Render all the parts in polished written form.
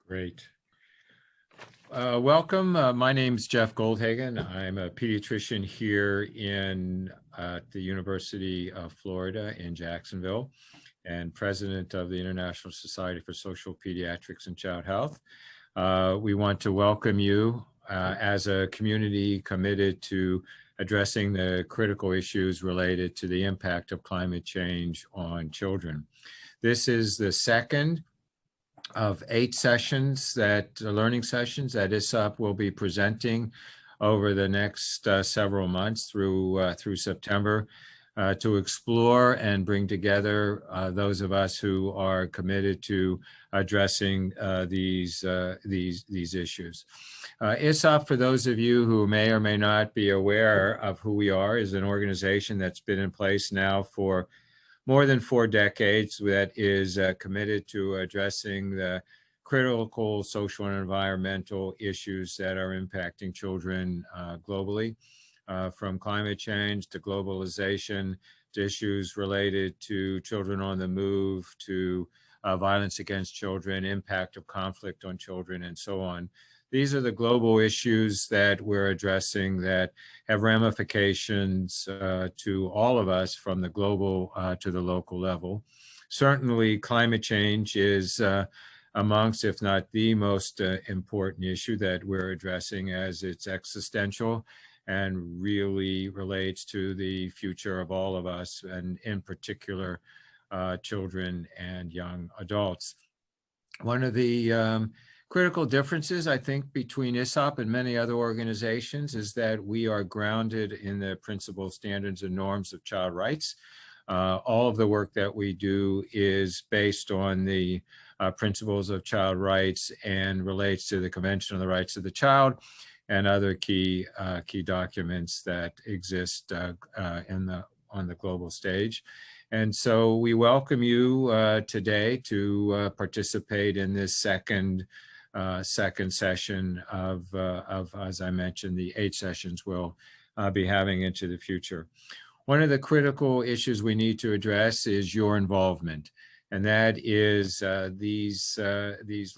Great. Welcome. My name is Jeff Goldhagen. I'm a pediatrician here in the University of Florida in Jacksonville and president of the International Society for Social Pediatrics and Child Health. We want to welcome you as a community committed to addressing the critical issues related to the impact of climate change on children. This is the second of 8 sessions learning sessions that ISSOP will be presenting over the next several months through September to explore and bring together those of us who are committed to addressing these issues. ISSOP, for those of you who may or may not be aware of who we are, is an organization that's been in place now for more than 4 decades that is committed to addressing the critical social and environmental issues that are impacting children globally, from climate change to globalization to issues related to children on the move, to violence against children, impact of conflict on children, and so on. These are the global issues that we're addressing that have ramifications to all of us from the global to the local level. Certainly, climate change is amongst, if not the most important issue that we're addressing, as it's existential and really relates to the future of all of us, and in particular, children and young adults. One of the critical differences, I think, between ISSOP and many other organizations is that we are grounded in the principles, standards, and norms of child rights. All of the work that we do is based on the principles of child rights and relates to the Convention on the Rights of the Child and other key documents that exist on the global stage. And so we welcome you today to participate in this second session of, as I mentioned, the 8 sessions we'll be having into the future. One of the critical issues we need to address is your involvement. And that is these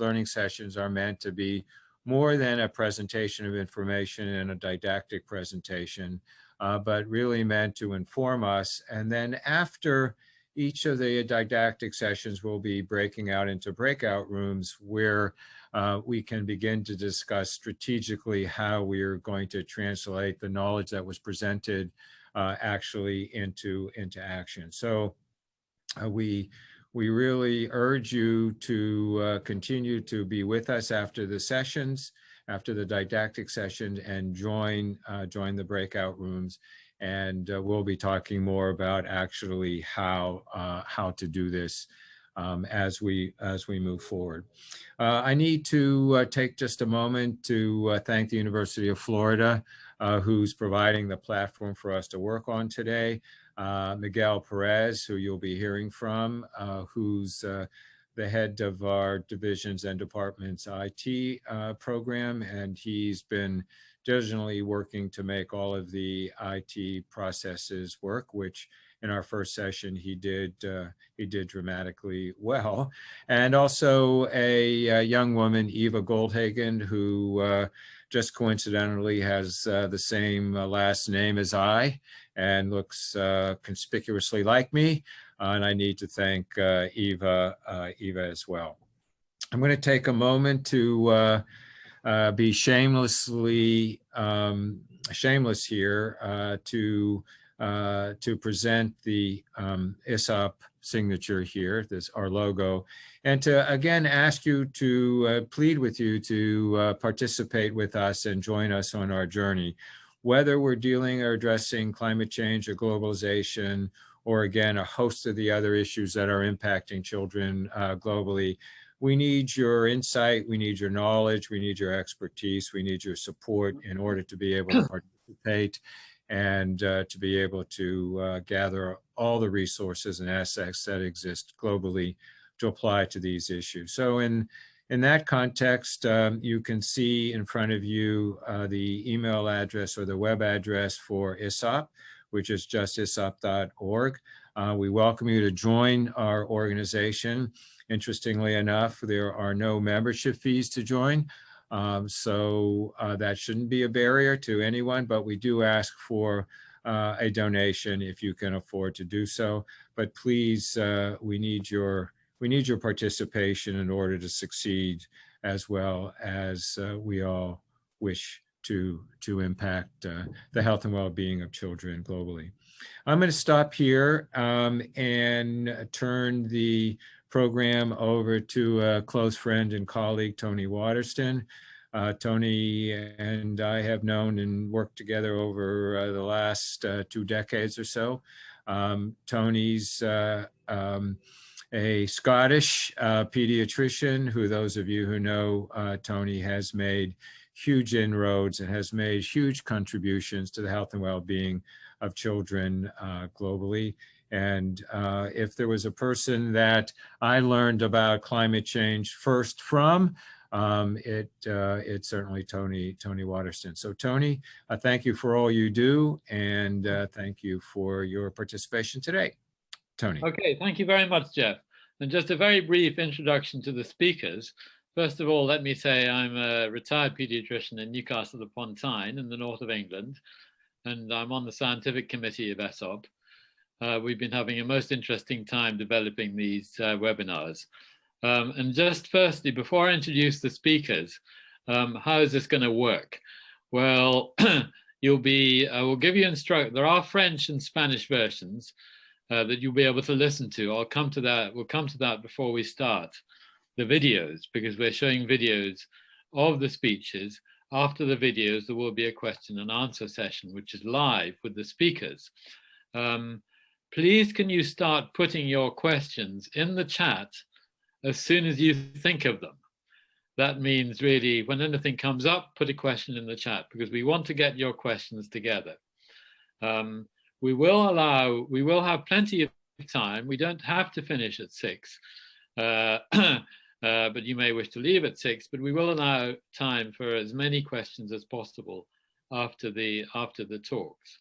learning sessions are meant to be more than a presentation of information and a didactic presentation, but really meant to inform us. And then after each of the didactic sessions, we'll be breaking out into breakout rooms where we can begin to discuss strategically how we are going to translate the knowledge that was presented actually into action. So we really urge you to continue to be with us after the sessions, after the didactic sessions, and join the breakout rooms. And we'll be talking more about actually how to do this as we move forward. I need to take just a moment to thank the University of Florida, who's providing the platform for us to work on today. Miguel Perez, who you'll be hearing from, who's the head of our divisions and departments IT program, and he's been diligently working to make all of the IT processes work, which in our first session he did dramatically well. And also a young woman, Eva Goldhagen, who just coincidentally has the same last name as I and looks conspicuously like me. And I need to thank Eva as well. I'm going to take a moment to be shameless here to present the ISSOP signature here, our logo, and to again ask you to plead with you to participate with us and join us on our journey. Whether we're dealing or addressing climate change or globalization, or again, a host of the other issues that are impacting children globally, we need your insight, we need your knowledge, we need your expertise, we need your support in order to be able to participate and to be able to gather all the resources and assets that exist globally to apply to these issues. So in that context, you can see in front of you the email address or the web address for ISSOP, which is just issop.org. We welcome you to join our organization. Interestingly enough, there are no membership fees to join. So that shouldn't be a barrier to anyone, but we do ask for a donation if you can afford to do so. But please, we need your participation in order to succeed, as well as we all wish to impact the health and well-being of children globally. I'm going to stop here and turn the program over to a close friend and colleague, Tony Waterston. Tony and I have known and worked together over the last 2 decades or so. Tony's a Scottish pediatrician who, those of you who know Tony, has made huge inroads and has made huge contributions to the health and well-being of children globally. And if there was a person that I learned about climate change first from, it's certainly Tony Waterston. So Tony, thank you for all you do, and thank you for your participation today. Tony. Okay, thank you very much, Jeff. And just a very brief introduction to the speakers. First of all, let me say I'm a retired pediatrician in Newcastle upon Tyne in the north of England, and I'm on the scientific committee of ISSOP. We've been having a most interesting time developing these webinars. And just firstly, before I introduce the speakers, how is this going to work? Well, we'll give you there are French and Spanish versions that you'll be able to listen to. We'll come to that before we start the videos, because we're showing videos of the speeches. After the videos, there will be a question and answer session, which is live with the speakers. Please, can you start putting your questions in the chat as soon as you think of them? That means really, when anything comes up, put a question in the chat, because we want to get your questions together. We will have plenty of time. We don't have to finish at 6, but you may wish to leave at 6, but we will allow time for as many questions as possible after the talks.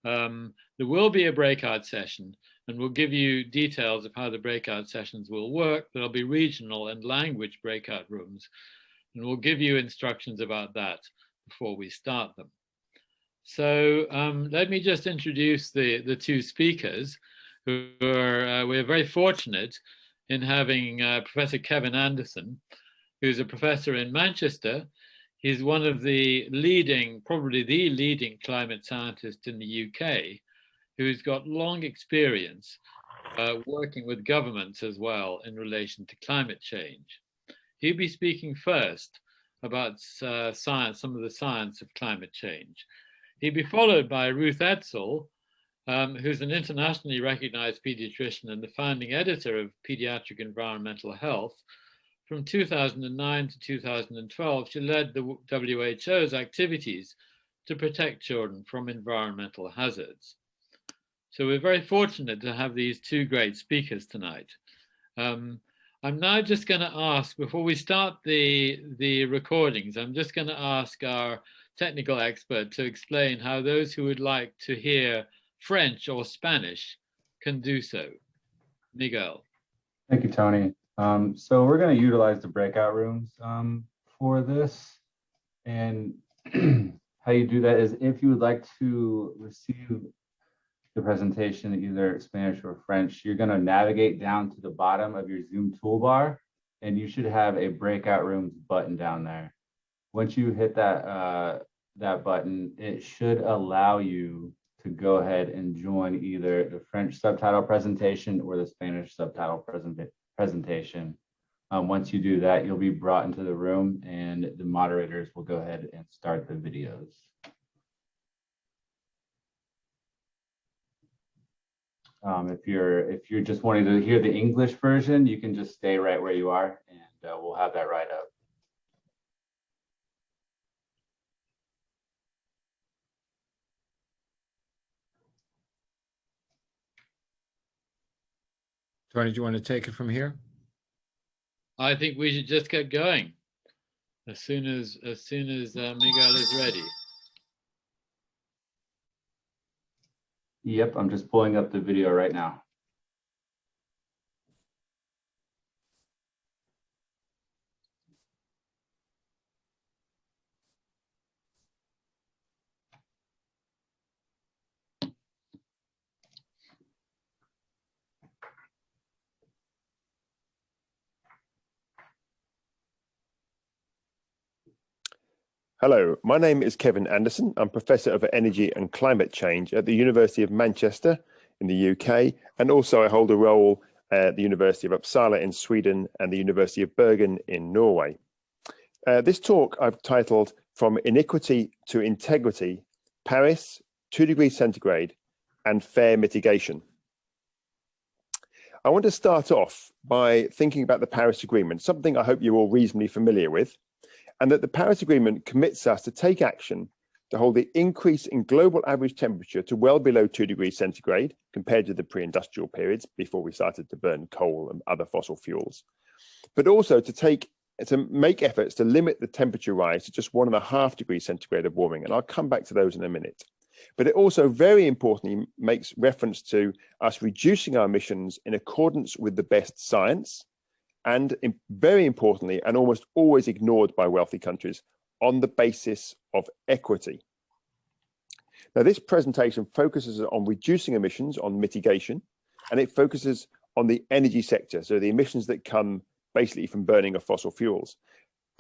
There will be a breakout session, and we'll give you details of how the breakout sessions will work. There'll be regional and language breakout rooms, and we'll give you instructions about that before we start them. So let me just introduce the 2 speakers who are, we're very fortunate in having Professor Kevin Anderson, who's a professor in Manchester. He's one of the leading, probably the leading climate scientist in the UK, who's got long experience working with governments as well in relation to climate change. He'll be speaking first about science, some of the science of climate change. He'll be followed by Ruth Edsall, who's an internationally recognized pediatrician and the founding editor of Pediatric Environmental Health. From 2009 to 2012, she led the WHO's activities to protect children from environmental hazards. So we're very fortunate to have these 2 great speakers tonight. I'm now just going to ask, before we start the recordings, I'm just going to ask our technical expert to explain how those who would like to hear French or Spanish can do so. Miguel. Thank you, Tony. So we're going to utilize the breakout rooms for this. And how you do that is, if you would like to receive the presentation in either Spanish or French, you're going to navigate down to the bottom of your Zoom toolbar, and you should have a breakout rooms button down there. Once you hit that button, it should allow you to go ahead and join either the French subtitle presentation or the Spanish subtitle presentation. Once you do that, you'll be brought into the room, and the moderators will go ahead and start the videos. If you're just wanting to hear the English version, you can just stay right where you are, and we'll have that right up. Tony, do you want to take it from here? I think we should just get going as soon as Miguel is ready. Yep, I'm just pulling up the video right now. Hello, my name is Kevin Anderson. I'm Professor of Energy and Climate Change at the University of Manchester in the UK, and also I hold a role at the University of Uppsala in Sweden and the University of Bergen in Norway. This talk I've titled From Iniquity to Integrity, Paris, 2 degrees centigrade, and Fair Mitigation. I want to start off by thinking about the Paris Agreement, something I hope you're all reasonably familiar with, and that the Paris Agreement commits us to take action to hold the increase in global average temperature to well below 2 degrees centigrade compared to the pre-industrial periods before we started to burn coal and other fossil fuels, but also to make efforts to limit the temperature rise to just 1.5 degrees centigrade of warming. And I'll come back to those in a minute. But it also very importantly makes reference to us reducing our emissions in accordance with the best science, and very importantly, and almost always ignored by wealthy countries, on the basis of equity. Now, this presentation focuses on reducing emissions, on mitigation, and it focuses on the energy sector, so the emissions that come basically from burning of fossil fuels.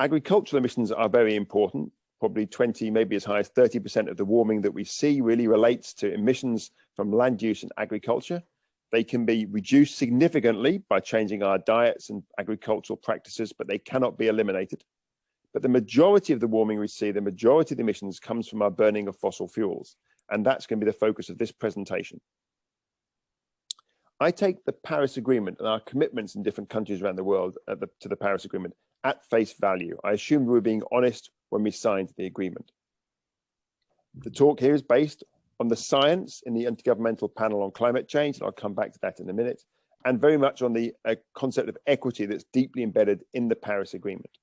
Agricultural emissions are very important. Probably 20, maybe as high as 30% of the warming that we see really relates to emissions from land use and agriculture. They can be reduced significantly by changing our diets and agricultural practices, but they cannot be eliminated. But the majority of the warming we see, the majority of the emissions comes from our burning of fossil fuels. And that's going to be the focus of this presentation. I take the Paris Agreement and our commitments in different countries around the world to the Paris Agreement at face value. I assume we were being honest when we signed the agreement. The talk here is based on the science in the Intergovernmental Panel on Climate Change, and I'll come back to that in a minute, and very much on the concept of equity that's deeply embedded in the Paris Agreement.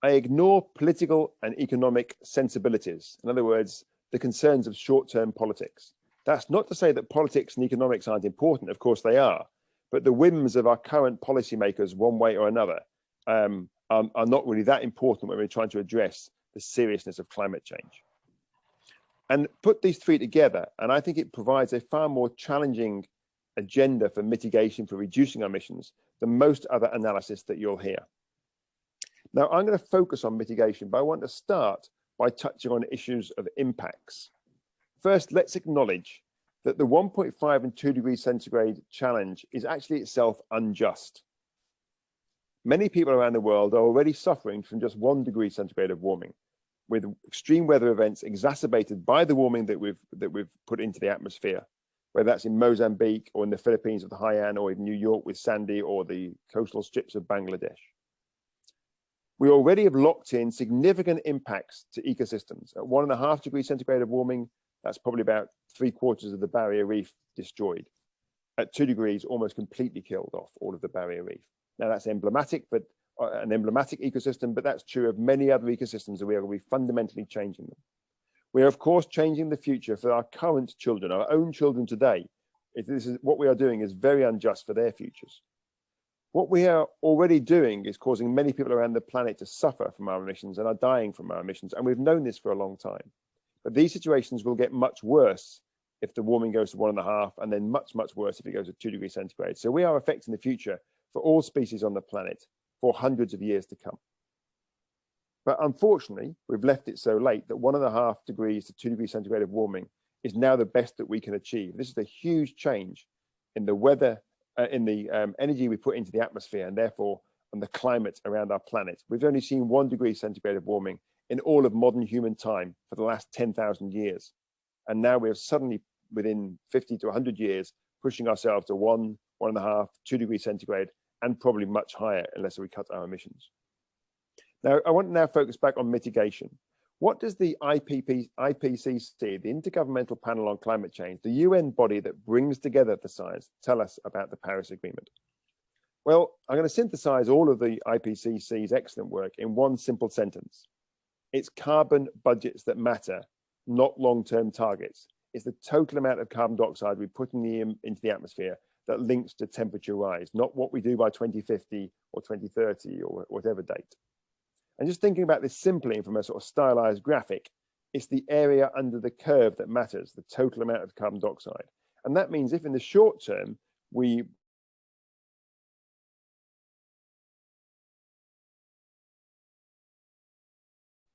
I ignore political and economic sensibilities, in other words, the concerns of short-term politics. That's not to say that politics and economics aren't important, of course they are, but the whims of our current policymakers, one way or another, are not really that important when we're trying to address the seriousness of climate change. And put these three together, and I think it provides a far more challenging agenda for mitigation, for reducing our emissions, than most other analysis that you'll hear. Now, I'm going to focus on mitigation, but I want to start by touching on issues of impacts. First, let's acknowledge that the 1.5 and 2 degrees centigrade challenge is actually itself unjust. Many people around the world are already suffering from just 1 degree centigrade of warming, with extreme weather events exacerbated by the warming that we've put into the atmosphere, whether that's in Mozambique or in the Philippines with Haiyan, or in New York with Sandy, or the coastal strips of Bangladesh. We already have locked in significant impacts to ecosystems. At 1.5 degrees centigrade of warming, that's probably about 3/4 of the barrier reef destroyed. At 2 degrees, almost completely killed off all of the barrier reef. Now that's emblematic, but an emblematic ecosystem, but that's true of many other ecosystems, and we are going to be fundamentally changing them. We are, of course, changing the future for our current children, our own children today. This is what we are doing is very unjust for their futures. What we are already doing is causing many people around the planet to suffer from our emissions and are dying from our emissions, and we've known this for a long time. But these situations will get much worse if the warming goes to 1.5, and then much, much worse if it goes to 2 degrees centigrade. So we are affecting the future for all species on the planet for hundreds of years to come. But unfortunately, we've left it so late that 1.5 degrees to 2 degrees centigrade of warming is now the best that we can achieve. This is a huge change in the weather, in the energy we put into the atmosphere, and therefore on the climate around our planet. We've only seen 1 degree centigrade of warming in all of modern human time for the last 10,000 years. And now we're suddenly, within 50 to 100 years, pushing ourselves to 1, 1.5, 2 degrees centigrade, and probably much higher unless we cut our emissions. Now, I want to now focus back on mitigation. What does the IPCC, the Intergovernmental Panel on Climate Change, the UN body that brings together the science, tell us about the Paris Agreement? Well, I'm going to synthesize all of the IPCC's excellent work in one simple sentence. It's carbon budgets that matter, not long-term targets. is the total amount of carbon dioxide we put into the atmosphere that links to temperature rise, not what we do by 2050 or 2030 or whatever date. And just thinking about this simply from a sort of stylized graphic, it's the area under the curve that matters, the total amount of carbon dioxide. And that means if in the short term, we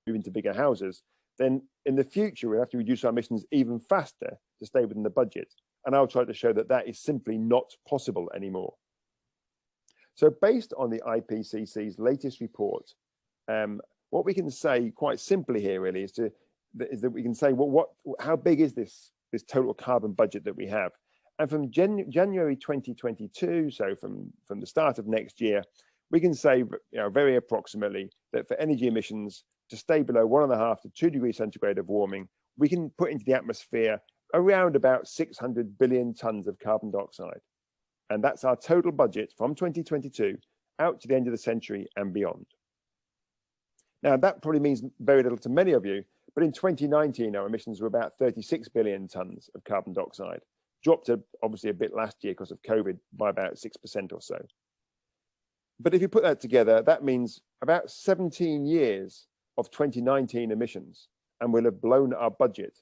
move into bigger houses, then in the future, we'll have to reduce our emissions even faster to stay within the budget. And I'll try to show that that is simply not possible anymore. So based on the IPCC's latest report, what we can say quite simply here really is that we can say, well, how big is this total carbon budget that we have? And from January 2022, so from the start of next year, we can say, very approximately that for energy emissions to stay below 1.5 to 2 degrees centigrade of warming, we can put into the atmosphere around about 600 billion tons of carbon dioxide. And that's our total budget from 2022 out to the end of the century and beyond. Now, that probably means very little to many of you, but in 2019, our emissions were about 36 billion tons of carbon dioxide, dropped obviously a bit last year because of COVID by about 6% or so. But if you put that together, that means about 17 years of 2019 emissions, and we'll have blown our budget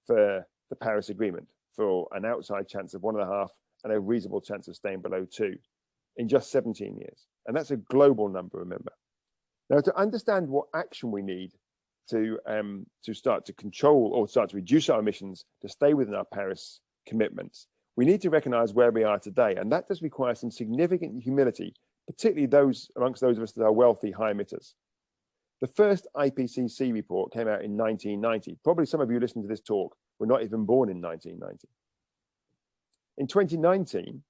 for the Paris Agreement for an outside chance of 1.5 and a reasonable chance of staying below 2 in just 17 years. And that's a global number, remember. Now, to understand what action we need to start to control or start to reduce our emissions to stay within our Paris commitments, we need to recognize where we are today. And that does require some significant humility, particularly amongst those of us that are wealthy high emitters. The first IPCC report came out in 1990. Probably some of you listening to this talk were not even born in 1990. In 2019,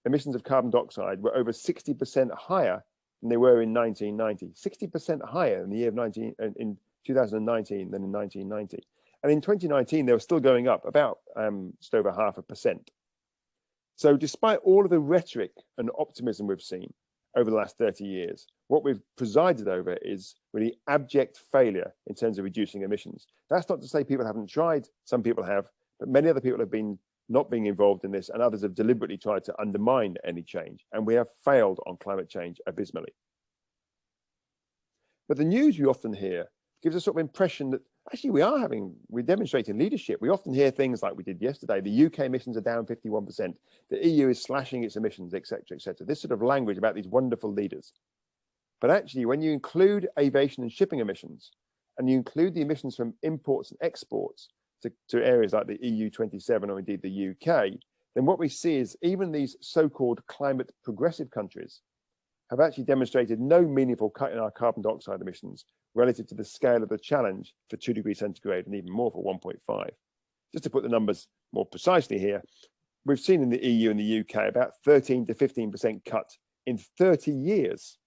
emissions of carbon dioxide were over 60% higher than they were in 1990. 60% higher in the year of in 2019 than in 1990. And in 2019, they were still going up about just over 0.5%. So despite all of the rhetoric and optimism we've seen over the last 30 years, what we've presided over is really abject failure in terms of reducing emissions. That's not to say people haven't tried. Some people have, but many other people have been not being involved in this, and others have deliberately tried to undermine any change. And we have failed on climate change abysmally. But the news we often hear gives a sort of impression that actually we're demonstrating leadership. We often hear things like we did yesterday. The UK emissions are down 51%. The EU is slashing its emissions, etc., etc. This sort of language about these wonderful leaders. But actually, when you include aviation and shipping emissions, and you include the emissions from imports and exports to areas like the EU 27 or indeed the UK, then what we see is even these so-called climate progressive countries have actually demonstrated no meaningful cut in our carbon dioxide emissions relative to the scale of the challenge for 2 degrees centigrade and even more for 1.5. Just to put the numbers more precisely here, we've seen in the EU and the UK about 13 to 15% cut in 30 years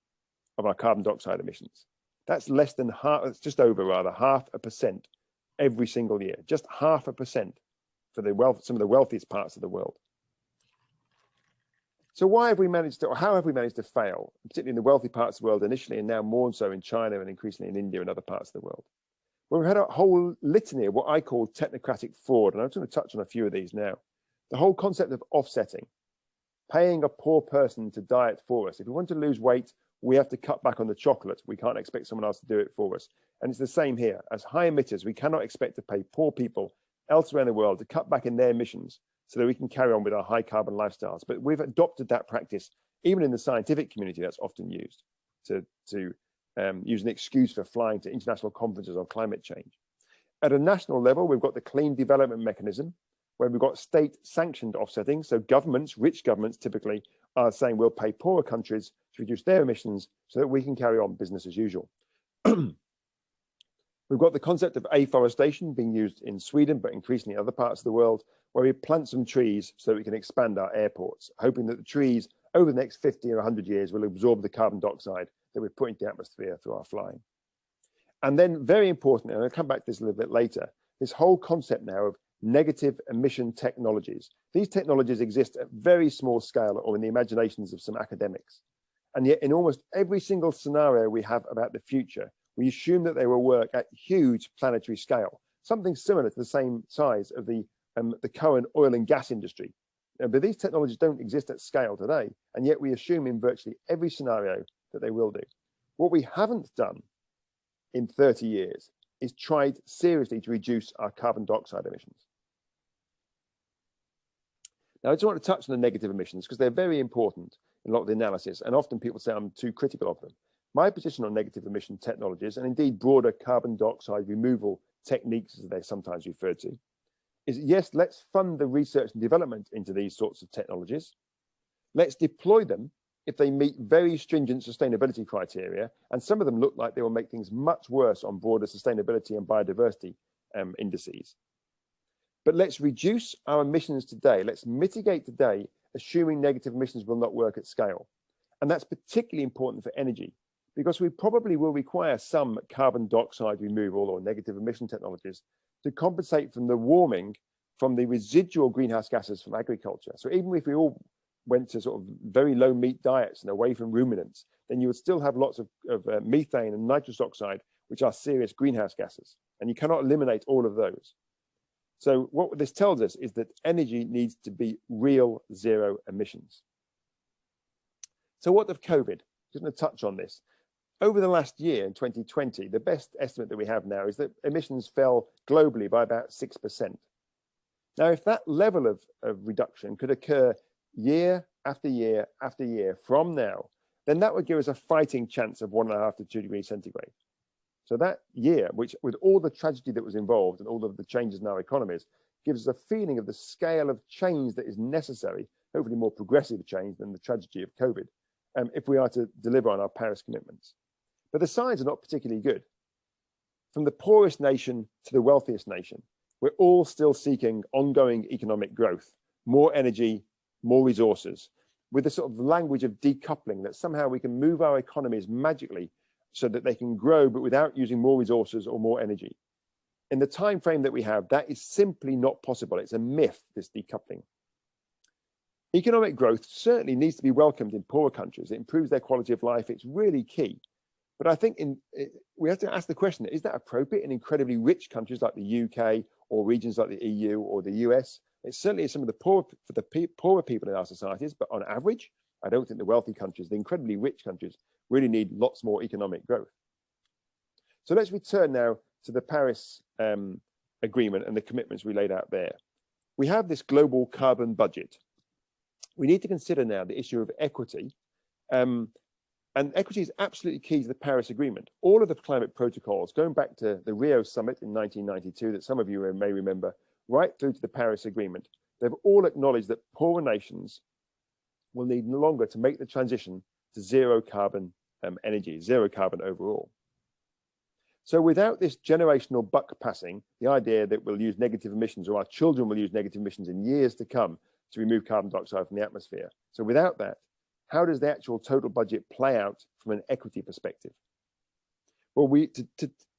of our carbon dioxide emissions. That's less than half, it's just over rather 0.5% every single year, just 0.5% for some of the wealthiest parts of the world. So why have we managed to, or how have we managed to fail, particularly in the wealthy parts of the world initially, and now more so in China and increasingly in India and other parts of the world? Well, we've had a whole litany of what I call technocratic fraud, and I'm just going to touch on a few of these now. The whole concept of offsetting, paying a poor person to diet for us. If we want to lose weight, we have to cut back on the chocolate. We can't expect someone else to do it for us. And it's the same here. As high emitters, we cannot expect to pay poor people elsewhere in the world to cut back in their emissions so that we can carry on with our high carbon lifestyles. But we've adopted that practice, even in the scientific community. That's often used to use an excuse for flying to international conferences on climate change. At a national level, we've got the Clean Development Mechanism, where we've got state-sanctioned offsetting. So governments, rich governments typically, are saying we'll pay poorer countries to reduce their emissions so that we can carry on business as usual. We've got the concept of afforestation being used in Sweden, but increasingly in other parts of the world, where we plant some trees so that we can expand our airports, hoping that the trees over the next 50 or 100 years will absorb the carbon dioxide that we put into the atmosphere through our flying. And then very importantly, and I'll come back to this a little bit later, this whole concept now of negative emission technologies. These technologies exist at very small scale or in the imaginations of some academics. And yet in almost every single scenario we have about the future, we assume that they will work at huge planetary scale. something similar to the same size of the current oil and gas industry. But these technologies don't exist at scale today, and yet we assume in virtually every scenario that they will do. What we haven't done in 30 years is tried seriously to reduce our carbon dioxide emissions. Now, I just want to touch on the negative emissions because they're very important in a lot of the analysis, and often people say I'm too critical of them. My position on negative emission technologies, and indeed broader carbon dioxide removal techniques, as they're sometimes referred to, is yes, let's fund the research and development into these sorts of technologies. Let's deploy them if they meet very stringent sustainability criteria, and some of them look like they will make things much worse on broader sustainability and biodiversity indices. But let's reduce our emissions today. Let's mitigate today, assuming negative emissions will not work at scale. And that's particularly important for energy, because we probably will require some carbon dioxide removal or negative emission technologies to compensate from the warming from the residual greenhouse gases from agriculture. So even if we all went to sort of very low meat diets and away from ruminants, then you would still have lots of methane and nitrous oxide, which are serious greenhouse gases. And you cannot eliminate all of those. So what this tells us is that energy needs to be real zero emissions. So what of COVID? Just going to touch on this. Over the last year, in 2020, the best estimate that we have now is that emissions fell globally by about 6%. Now, if that level of reduction could occur year after year after year from now, then that would give us a fighting chance of 1.5 to 2 degrees centigrade. So that year, which with all the tragedy that was involved and all of the changes in our economies, gives us a feeling of the scale of change that is necessary, hopefully more progressive change than the tragedy of COVID, if we are to deliver on our Paris commitments. But the signs are not particularly good. From the poorest nation to the wealthiest nation, we're all still seeking ongoing economic growth, more energy, more resources, with the sort of language of decoupling, that somehow we can move our economies magically so that they can grow, but without using more resources or more energy. In the time frame that we have, that is simply not possible. It's a myth, this decoupling. Economic growth certainly needs to be welcomed in poorer countries. It improves their quality of life. It's really key. But I think we have to ask the question, is that appropriate in incredibly rich countries like the UK or regions like the EU or the US? It certainly is some of the poorer people in our societies, but on average, I don't think the wealthy countries, the incredibly rich countries, really need lots more economic growth. So let's return now to the Paris Agreement and the commitments we laid out there. We have this global carbon budget. We need to consider now the issue of equity. And equity is absolutely key to the Paris Agreement. All of the climate protocols, going back to the Rio summit in 1992, that some of you may remember, right through to the Paris Agreement, they've all acknowledged that poorer nations will need no longer to make the transition to zero carbon energy, zero carbon overall. So without this generational buck passing, the idea that we'll use negative emissions or our children will use negative emissions in years to come to remove carbon dioxide from the atmosphere. So without that, how does the actual total budget play out from an equity perspective? Well,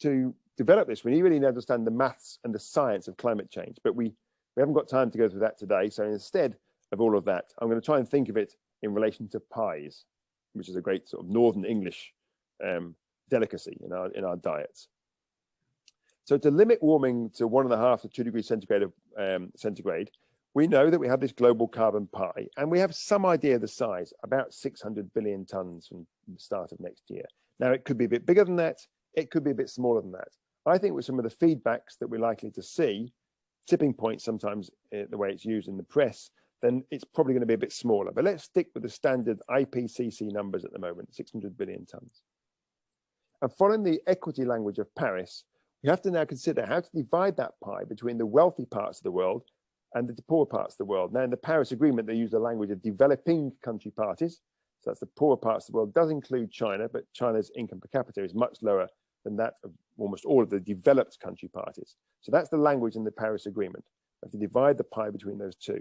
to develop this, we really need to understand the maths and the science of climate change, but we haven't got time to go through that today. So instead of all of that, I'm going to try and think of it in relation to pies, which is a great sort of Northern English delicacy in our diets. So to limit warming to 1.5 to 2 degrees centigrade, we know that we have this global carbon pie, and we have some idea of the size, about 600 billion tons from the start of next year. Now, it could be a bit bigger than that. It could be a bit smaller than that. I think with some of the feedbacks that we're likely to see, tipping point sometimes the way it's used in the press, then it's probably going to be a bit smaller. But let's stick with the standard IPCC numbers at the moment, 600 billion tons. And following the equity language of Paris, we have to now consider how to divide that pie between the wealthy parts of the world and the poor parts of the world. Now, in the Paris Agreement, they use the language of developing country parties. So that's the poorer parts of the world. It does include China, but China's income per capita is much lower than that of almost all of the developed country parties. So that's the language in the Paris Agreement. We have to divide the pie between those two.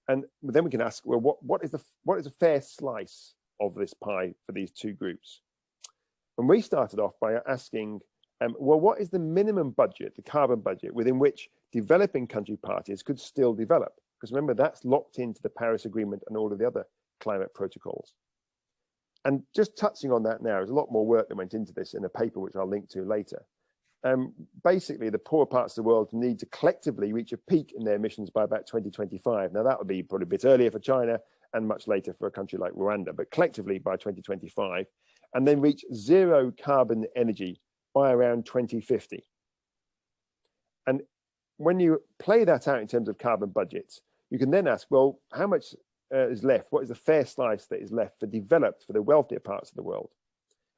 And then we can ask, well, what is a fair slice of this pie for these two groups? And we started off by asking, well, what is the minimum budget, the carbon budget, within which developing country parties could still develop? Because remember, that's locked into the Paris Agreement and all of the other climate protocols. And just touching on that now, there's a lot more work that went into this in a paper which I'll link to later. basically the poorer parts of the world need to collectively reach a peak in their emissions by about 2025. Now that would be probably a bit earlier for China and much later for a country like Rwanda, but collectively by 2025, and then reach zero carbon energy by around 2050. And when you play that out in terms of carbon budgets, you can then ask, well, how much is left? What is the fair slice that is left for the wealthier parts of the world?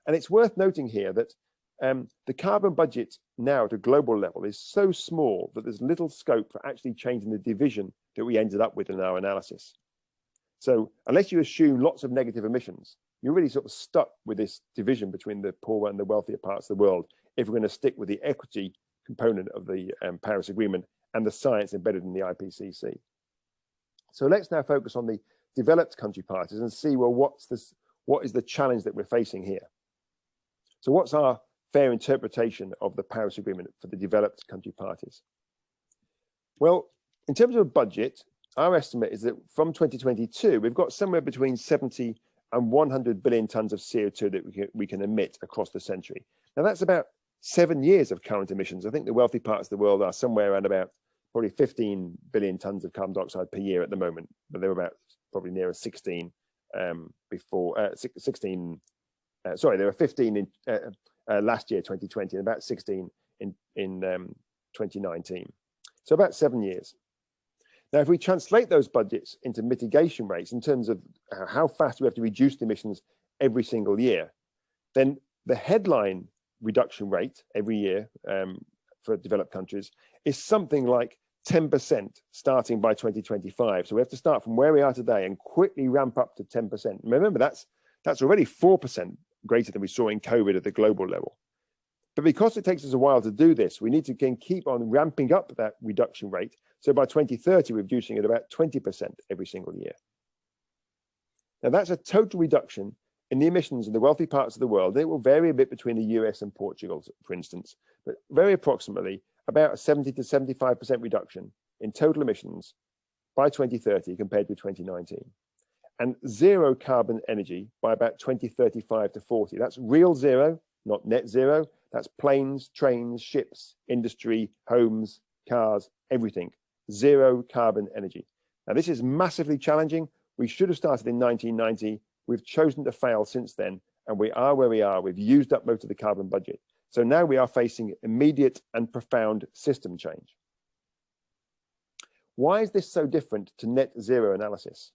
And it's worth noting here that the carbon budget now at a global level is so small that there's little scope for actually changing the division that we ended up with in our analysis. So unless you assume lots of negative emissions, you're really sort of stuck with this division between the poorer and the wealthier parts of the world if we're going to stick with the equity component of the Paris Agreement and the science embedded in the IPCC. So let's now focus on the developed country parties and see, well, what is the challenge that we're facing here? So what's our fair interpretation of the Paris Agreement for the developed country parties? Well, in terms of a budget, our estimate is that from 2022, we've got somewhere between 70 and 100 billion tons of CO2 that we can emit across the century. Now that's about 7 years of current emissions. I think the wealthy parts of the world are somewhere around about probably 15 billion tons of carbon dioxide per year at the moment, but they were about probably nearer 16 before 16. Sorry, there were 15 in last year, 2020, and about 16 in 2019. So about 7 years. Now, if we translate those budgets into mitigation rates in terms of how fast we have to reduce the emissions every single year, then the headline reduction rate every year for developed countries is something like 10% starting by 2025. So we have to start from where we are today and quickly ramp up to 10%. Remember, that's already 4% greater than we saw in COVID at the global level. But because it takes us a while to do this, we need to again keep on ramping up that reduction rate. So by 2030, we're reducing it about 20% every single year. Now that's a total reduction in the emissions in the wealthy parts of the world. It will vary a bit between the US and Portugal, for instance, but very approximately about a 70 to 75% reduction in total emissions by 2030 compared with 2019. And zero carbon energy by about 2035 to 40. That's real zero, not net zero. That's planes, trains, ships, industry, homes, cars, everything. Zero carbon energy. Now, this is massively challenging. We should have started in 1990. We've chosen to fail since then, and we are where we are. We've used up most of the carbon budget. So now we are facing immediate and profound system change. Why is this so different to net zero analysis?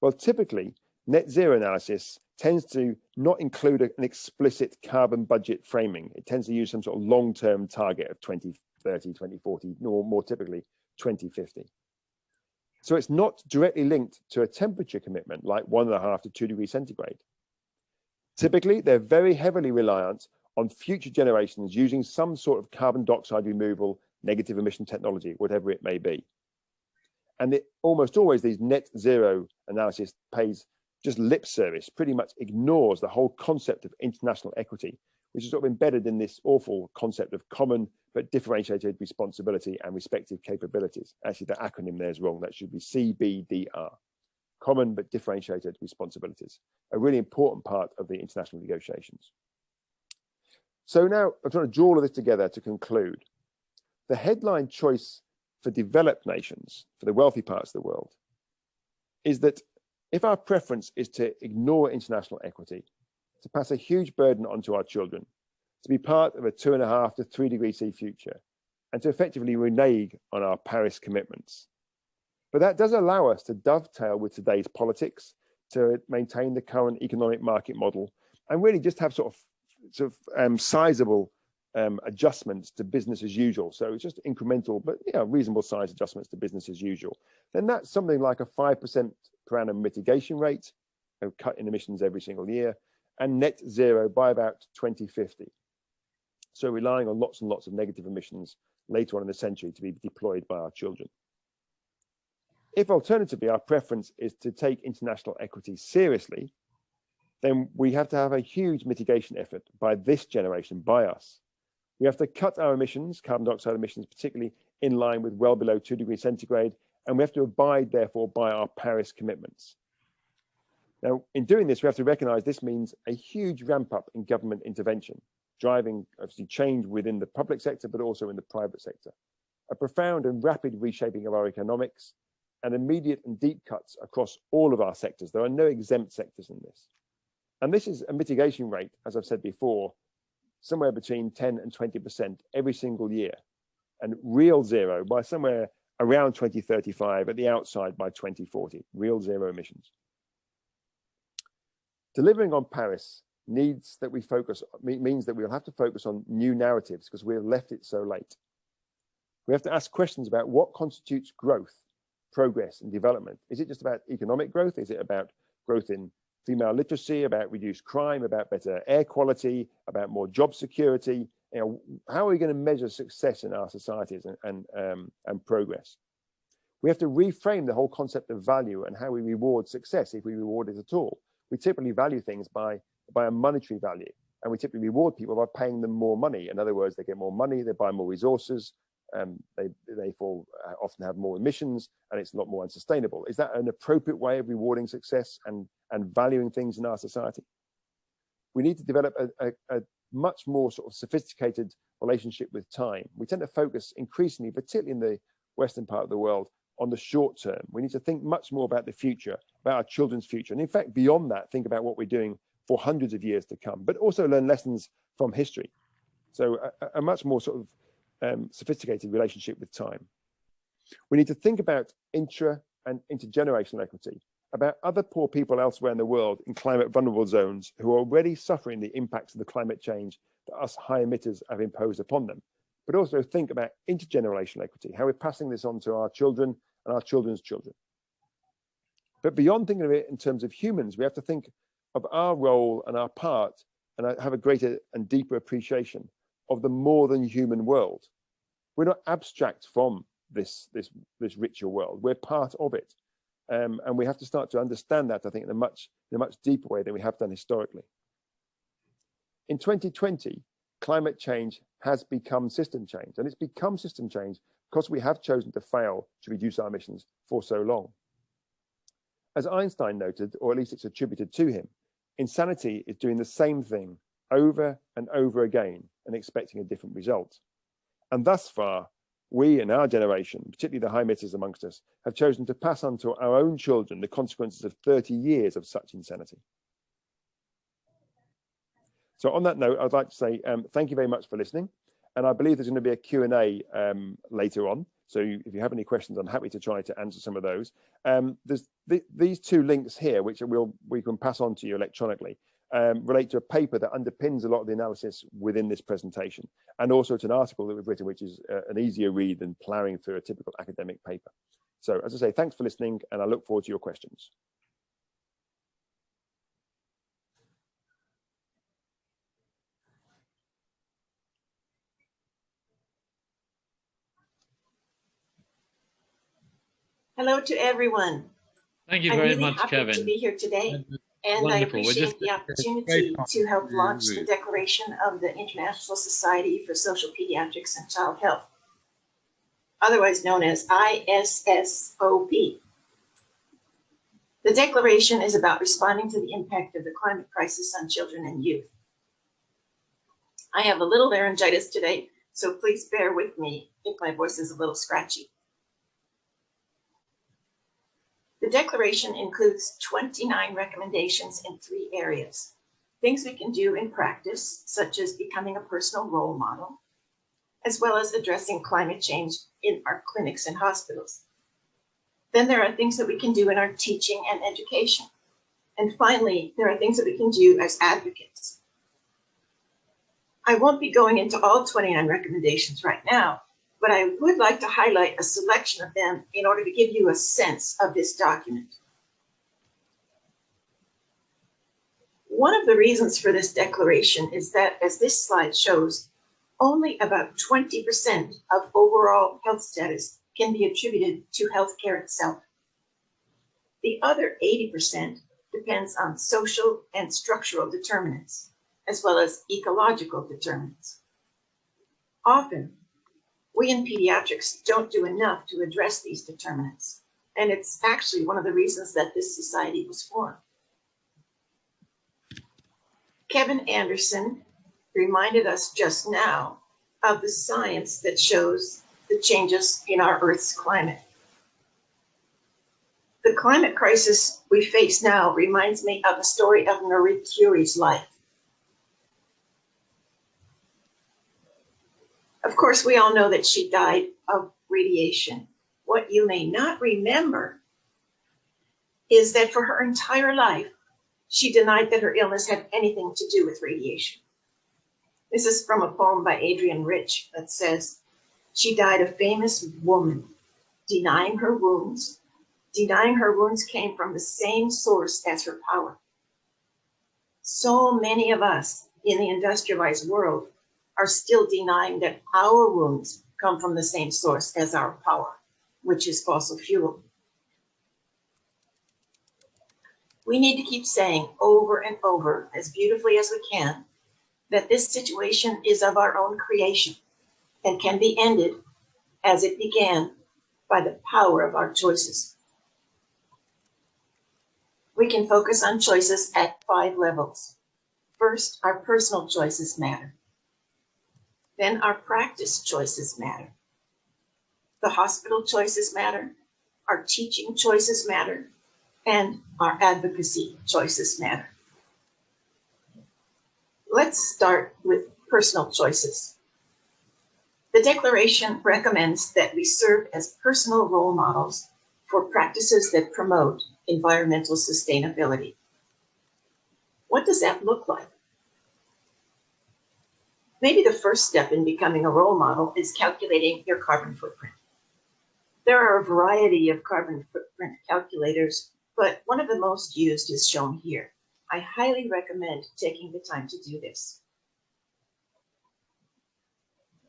Well, typically, net zero analysis tends to not include an explicit carbon budget framing. It tends to use some sort of long-term target of 2030, 2040, or more typically 2050. So it's not directly linked to a temperature commitment like 1.5 to 2 degrees centigrade. Typically, they're very heavily reliant on future generations using some sort of carbon dioxide removal, negative emission technology, whatever it may be. And almost always these net zero analysis pays just lip service, pretty much ignores the whole concept of international equity, which is sort of embedded in this awful concept of common but differentiated responsibility and respective capabilities. Actually, the acronym there is wrong. That should be CBDR, common but differentiated responsibilities, a really important part of the international negotiations. So now I'm trying to draw all of this together to conclude. The headline choice for developed nations, for the wealthy parts of the world, is that if our preference is to ignore international equity, to pass a huge burden onto our children, to be part of a 2.5 to 3 degree C future, and to effectively renege on our Paris commitments. But that does allow us to dovetail with today's politics, to maintain the current economic market model, and really just have sort of sizable adjustments to business as usual. So it's just incremental, but reasonable size adjustments to business as usual. Then that's something like a 5% per annum mitigation rate, a cut in emissions every single year, and net zero by about 2050. So relying on lots and lots of negative emissions later on in the century to be deployed by our children. If alternatively our preference is to take international equity seriously, then we have to have a huge mitigation effort by this generation, by us. We have to cut our emissions, carbon dioxide emissions, particularly in line with well below 2 degrees centigrade, and we have to abide, therefore, by our Paris commitments. Now, in doing this, we have to recognize this means a huge ramp up in government intervention. driving obviously change within the public sector, but also in the private sector. A profound and rapid reshaping of our economics, and immediate and deep cuts across all of our sectors. There are no exempt sectors in this. And this is a mitigation rate, as I've said before, somewhere between 10 and 20% every single year, and real zero by somewhere around 2035, at the outside by 2040, real zero emissions. Delivering on Paris means that we'll have to focus on new narratives because we've left it so late. We have to ask questions about what constitutes growth, progress, and development. Is it just about economic growth? Is it about growth in female literacy, about reduced crime, about better air quality, about more job security? You know, how are we going to measure success in our societies and progress? We have to reframe the whole concept of value and how we reward success, if we reward it at all. We typically value things by a monetary value, and we typically reward people by paying them more money. In other words, they get more money, they buy more resources, they therefore often have more emissions, and it's a lot more unsustainable. Is that an appropriate way of rewarding success and valuing things in our society? We need to develop a much more sort of sophisticated relationship with time. We tend to focus increasingly, particularly in the Western part of the world, on the short term. We need to think much more about the future, about our children's future. And in fact, beyond that, think about what we're doing for hundreds of years to come, but also learn lessons from history. So a much more sort of sophisticated relationship with time. We need to think about intra and intergenerational equity, about other poor people elsewhere in the world in climate vulnerable zones who are already suffering the impacts of the climate change that us high emitters have imposed upon them. But also think about intergenerational equity, how we're passing this on to our children and our children's children. But beyond thinking of it in terms of humans, we have to think of our role and our part, and have a greater and deeper appreciation of the more than human world. We're not abstract from this richer world. We're part of it. And we have to start to understand that, I think, in a much deeper way than we have done historically. In 2020, climate change has become system change, and it's become system change because we have chosen to fail to reduce our emissions for so long. As Einstein noted, or at least it's attributed to him, insanity is doing the same thing over and over again and expecting a different result. And thus far, we in our generation, particularly the high emitters amongst us, have chosen to pass on to our own children the consequences of 30 years of such insanity. So on that note, I'd like to say thank you very much for listening. And I believe there's going to be a Q&A later on. So if you have any questions, I'm happy to try to answer some of those. There's these two links here, which we can pass on to you electronically, relate to a paper that underpins a lot of the analysis within this presentation, and also to an article that we've written, which is an easier read than plowing through a typical academic paper. So as I say, thanks for listening, and I look forward to your questions. Hello to everyone. Thank you very really much, happy Kevin. to be here today, and I appreciate the opportunity to help launch the declaration of the International Society for Social Pediatrics and Child Health, otherwise known as ISSOP. The declaration is about responding to the impact of the climate crisis on children and youth. I have a little laryngitis today, so please bear with me if my voice is a little scratchy. The declaration includes 29 recommendations in 3 areas. Things we can do in practice, such as becoming a personal role model, as well as addressing climate change in our clinics and hospitals. Then there are things that we can do in our teaching and education. And finally, there are things that we can do as advocates. I won't be going into all 29 recommendations right now, but I would like to highlight a selection of them in order to give you a sense of this document. One of the reasons for this declaration is that, as this slide shows, only about 20% of overall health status can be attributed to healthcare itself. The other 80% depends on social and structural determinants, as well as ecological determinants. Often, we in pediatrics don't do enough to address these determinants, and it's actually one of the reasons that this society was formed. Kevin Anderson reminded us just now of the science that shows the changes in our Earth's climate. The climate crisis we face now reminds me of the story of Marie Curie's life. Of course, we all know that she died of radiation. What you may not remember is that for her entire life, she denied that her illness had anything to do with radiation. This is from a poem by Adrienne Rich that says, "She died a famous woman, denying her wounds. Denying her wounds came from the same source as her power." So many of us in the industrialized world are still denying that our wounds come from the same source as our power, which is fossil fuel. We need to keep saying over and over, as beautifully as we can, that this situation is of our own creation and can be ended as it began by the power of our choices. We can focus on choices at 5 levels. First, our personal choices matter. Then our practice choices matter. The hospital choices matter. Our teaching choices matter. And our advocacy choices matter. Let's start with personal choices. The Declaration recommends that we serve as personal role models for practices that promote environmental sustainability. What does that look like? Maybe the first step in becoming a role model is calculating your carbon footprint. There are a variety of carbon footprint calculators, but one of the most used is shown here. I highly recommend taking the time to do this.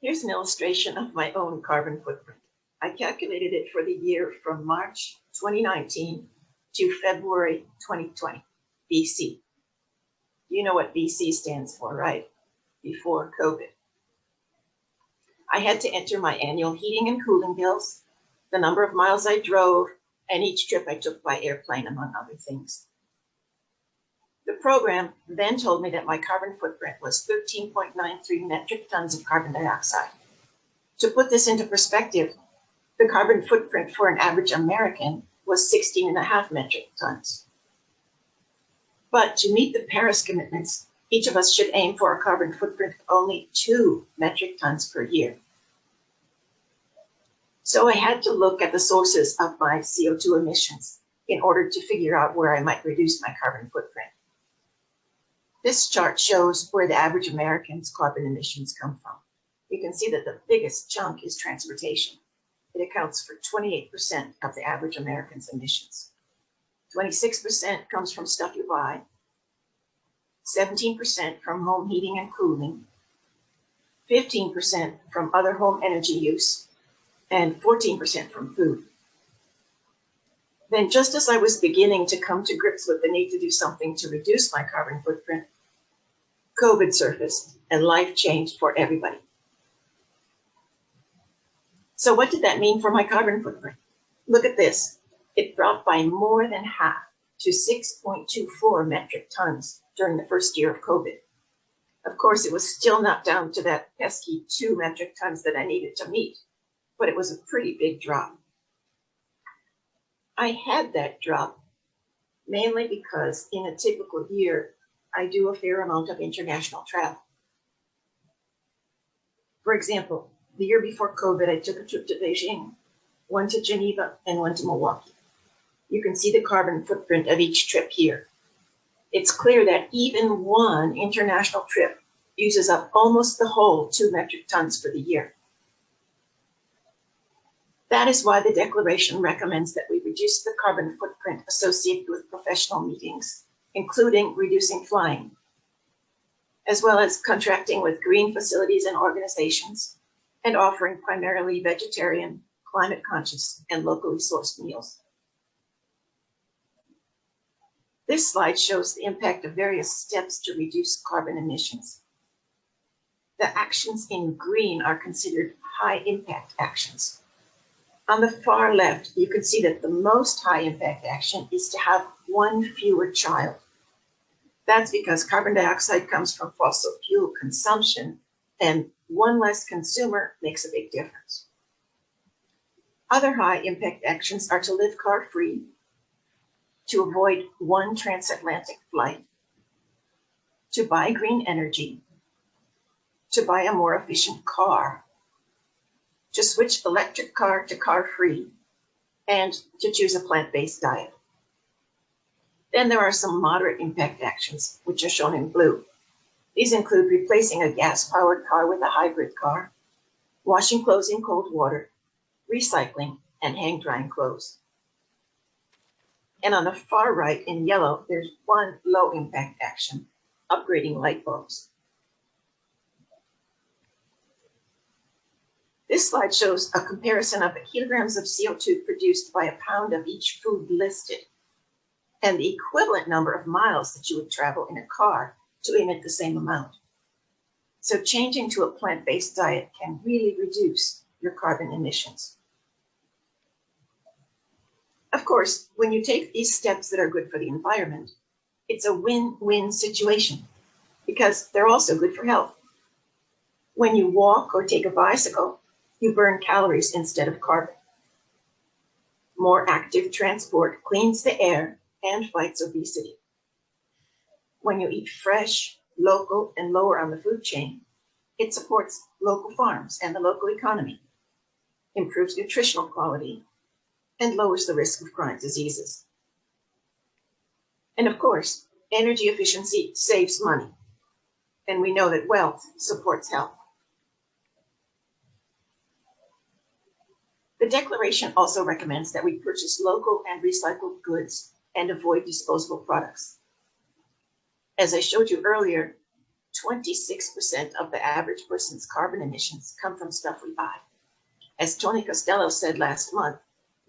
Here's an illustration of my own carbon footprint. I calculated it for the year from March 2019 to February 2020, BC. You know what BC stands for, right? Before COVID. I had to enter my annual heating and cooling bills, the number of miles I drove, and each trip I took by airplane, among other things. The program then told me that my carbon footprint was 13.93 metric tons of carbon dioxide. To put this into perspective, the carbon footprint for an average American was 16.5 metric tons. But to meet the Paris commitments, each of us should aim for a carbon footprint of only 2 metric tons per year. So I had to look at the sources of my CO2 emissions in order to figure out where I might reduce my carbon footprint. This chart shows where the average American's carbon emissions come from. You can see that the biggest chunk is transportation. It accounts for 28% of the average American's emissions. 26% comes from stuff you buy, 17% from home heating and cooling, 15% from other home energy use, and 14% from food. Then, just as I was beginning to come to grips with the need to do something to reduce my carbon footprint, COVID surfaced and life changed for everybody. So what did that mean for my carbon footprint? Look at this. It dropped by more than half to 6.24 metric tons during the first year of COVID. Of course, it was still not down to that pesky 2 metric tons that I needed to meet, but it was a pretty big drop. I had that drop mainly because in a typical year, I do a fair amount of international travel. For example, the year before COVID, I took a trip to Beijing, one to Geneva, and one to Milwaukee. You can see the carbon footprint of each trip here. It's clear that even one international trip uses up almost the whole 2 metric tons for the year. That is why the Declaration recommends that we reduce the carbon footprint associated with professional meetings, including reducing flying, as well as contracting with green facilities and organizations, and offering primarily vegetarian, climate-conscious, and locally sourced meals. This slide shows the impact of various steps to reduce carbon emissions. The actions in green are considered high-impact actions. On the far left, you can see that the most high-impact action is to have 1 fewer child. That's because carbon dioxide comes from fossil fuel consumption, and one less consumer makes a big difference. Other high impact actions are to live car-free, to avoid one transatlantic flight, to buy green energy, to buy a more efficient car, to switch electric car to car-free, and to choose a plant-based diet. Then there are some moderate impact actions, which are shown in blue. These include replacing a gas-powered car with a hybrid car, washing clothes in cold water, recycling, and hang-drying clothes. And on the far right in yellow, there's one low-impact action, upgrading light bulbs. This slide shows a comparison of the kilograms of CO2 produced by a pound of each food listed and the equivalent number of miles that you would travel in a car to emit the same amount. So changing to a plant-based diet can really reduce your carbon emissions. Of course, when you take these steps that are good for the environment, it's a win-win situation because they're also good for health. When you walk or take a bicycle, you burn calories instead of carbon. More active transport cleans the air and fights obesity. When you eat fresh, local, and lower on the food chain, it supports local farms and the local economy, improves nutritional quality, and lowers the risk of chronic diseases. And of course, energy efficiency saves money, and we know that wealth supports health. The Declaration also recommends that we purchase local and recycled goods and avoid disposable products. As I showed you earlier, 26% of the average person's carbon emissions come from stuff we buy. As Tony Costello said last month,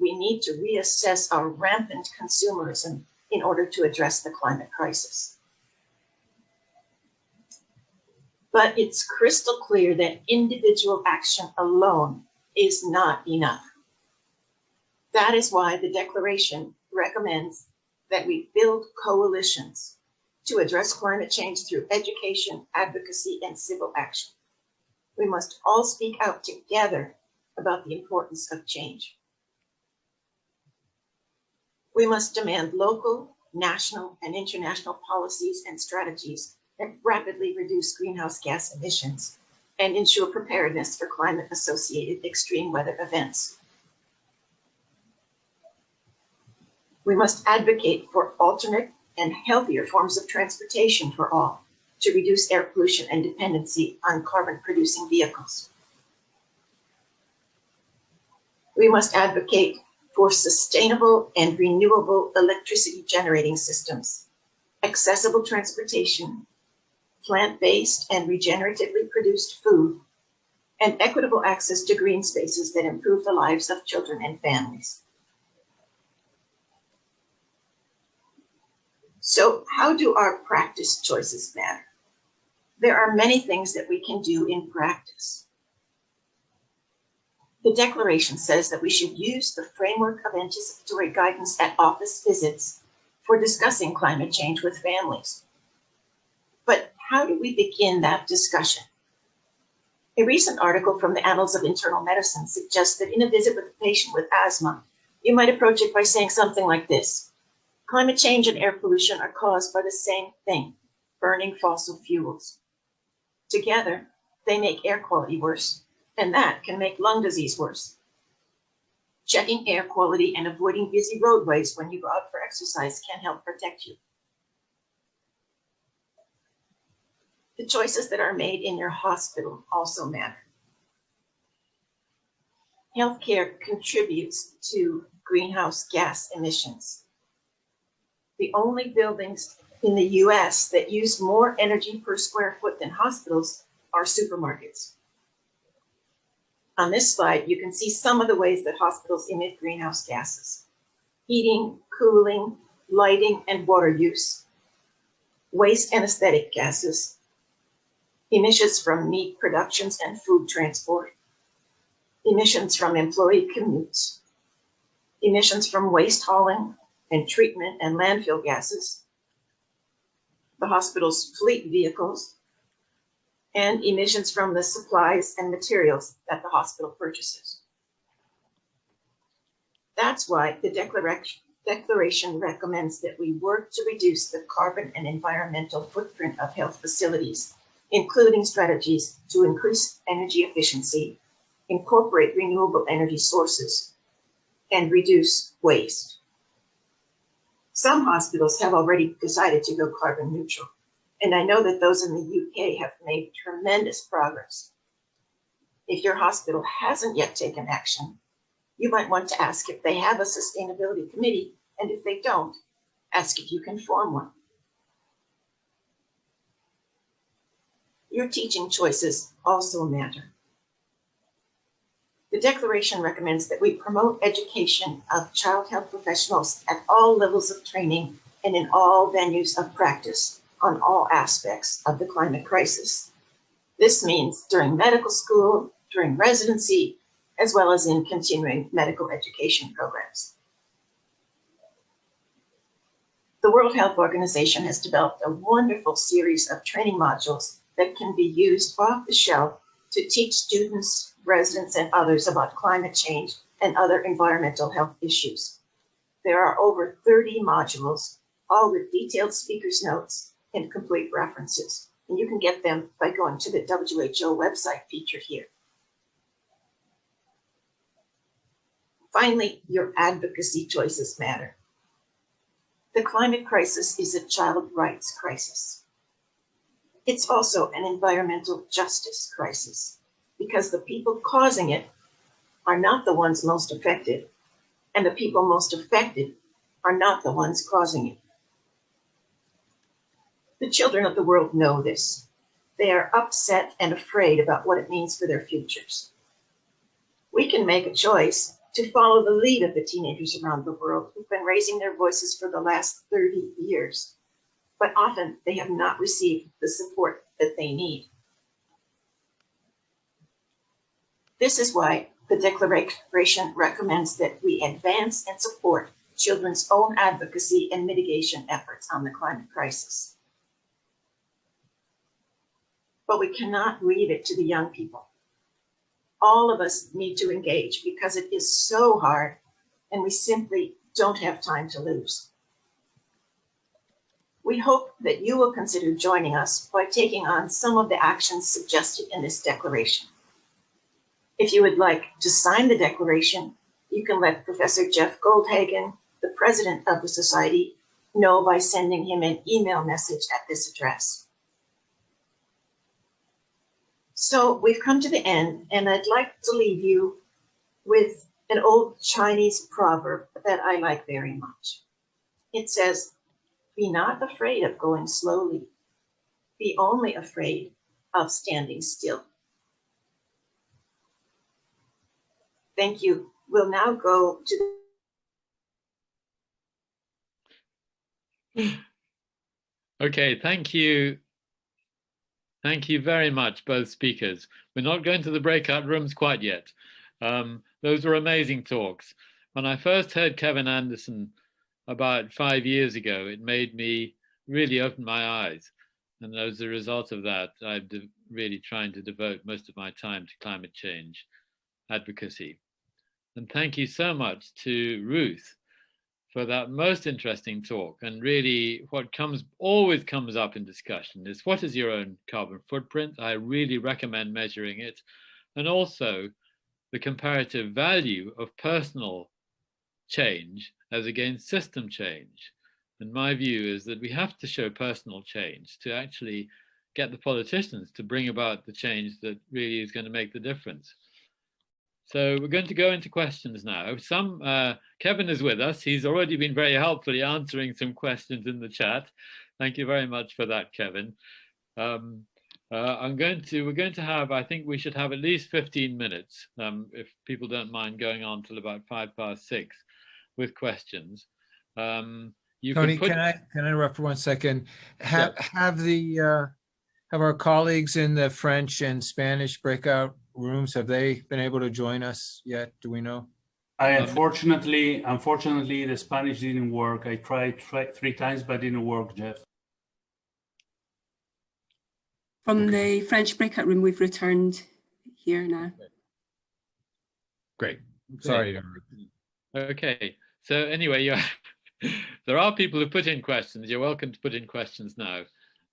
we need to reassess our rampant consumerism in order to address the climate crisis. But it's crystal clear that individual action alone is not enough. That is why the Declaration recommends that we build coalitions to address climate change through education, advocacy, and civil action. We must all speak out together about the importance of change. We must demand local, national, and international policies and strategies that rapidly reduce greenhouse gas emissions and ensure preparedness for climate-associated extreme weather events. We must advocate for alternate and healthier forms of transportation for all to reduce air pollution and dependency on carbon-producing vehicles. We must advocate for sustainable and renewable electricity generating systems, accessible transportation, plant-based and regeneratively produced food, and equitable access to green spaces that improve the lives of children and families. So how do our practice choices matter? There are many things that we can do in practice. The Declaration says that we should use the framework of anticipatory guidance at office visits for discussing climate change with families. But how do we begin that discussion? A recent article from the Annals of Internal Medicine suggests that in a visit with a patient with asthma, you might approach it by saying something like this: climate change and air pollution are caused by the same thing, burning fossil fuels. Together, they make air quality worse, and that can make lung disease worse. Checking air quality and avoiding busy roadways when you go out for exercise can help protect you. The choices that are made in your hospital also matter. Healthcare contributes to greenhouse gas emissions. The only buildings in the US that use more energy per square foot than hospitals are supermarkets. On this slide, you can see some of the ways that hospitals emit greenhouse gases: heating, cooling, lighting, and water use, waste and aesthetic gases, emissions from meat productions and food transport, emissions from employee commutes, emissions from waste hauling and treatment and landfill gases, the hospital's fleet vehicles, and emissions from the supplies and materials that the hospital purchases. That's why the declaration recommends that we work to reduce the carbon and environmental footprint of health facilities, including strategies to increase energy efficiency, incorporate renewable energy sources, and reduce waste. Some hospitals have already decided to go carbon neutral, and I know that those in the UK have made tremendous progress. If your hospital hasn't yet taken action, you might want to ask if they have a sustainability committee, and if they don't, ask if you can form one. Your teaching choices also matter. The declaration recommends that we promote education of child health professionals at all levels of training and in all venues of practice on all aspects of the climate crisis. This means during medical school, during residency, as well as in continuing medical education programs. The World Health Organization has developed a wonderful series of training modules that can be used off the shelf to teach students, residents, and others about climate change and other environmental health issues. There are over 30 modules, all with detailed speakers' notes and complete references. And you can get them by going to the WHO website featured here. Finally, your advocacy choices matter. The climate crisis is a child rights crisis. It's also an environmental justice crisis because the people causing it are not the ones most affected, and the people most affected are not the ones causing it. The children of the world know this. They are upset and afraid about what it means for their futures. We can make a choice to follow the lead of the teenagers around the world who've been raising their voices for the last 30 years, but often they have not received the support that they need. This is why the declaration recommends that we advance and support children's own advocacy and mitigation efforts on the climate crisis. But we cannot leave it to the young people. All of us need to engage because it is so hard and we simply don't have time to lose. We hope that you will consider joining us by taking on some of the actions suggested in this declaration. If you would like to sign the declaration, you can let Professor Jeff Goldhagen, the president of the Society, know by sending him an email message at this address. So we've come to the end, and I'd like to leave you with an old Chinese proverb that I like very much. It says, "Be not afraid of going slowly. Be only afraid of standing still." Thank you. We'll now go to Okay, thank you. Thank you very much, both speakers. We're not going to the breakout rooms quite yet. Those were amazing talks. When I first heard Kevin Anderson about 5 years ago, it made me really open my eyes. And as a result of that, I'm really trying to devote most of my time to climate change advocacy. And thank you so much to Ruth for that most interesting talk. And really what always comes up in discussion is, what is your own carbon footprint? I really recommend measuring it. And also the comparative value of personal change as against system change. And my view is that we have to show personal change to actually get the politicians to bring about the change that really is going to make the difference. So we're going to go into questions now. Kevin is with us. He's already been very helpfully answering some questions in the chat. Thank you very much for that, Kevin. We're going to have, I think we should have at least 15 minutes, if people don't mind going on till about 6:05 with questions. Tony, can I interrupt for 1 second? Have our colleagues in the French and Spanish breakout rooms, have they been able to join us yet? Do we know? Unfortunately, the Spanish didn't work. I tried 3 times, but didn't work, Jeff. From the French breakout room, we've returned here now. Great. Sorry. Okay. So anyway, there are people who put in questions. You're welcome to put in questions now.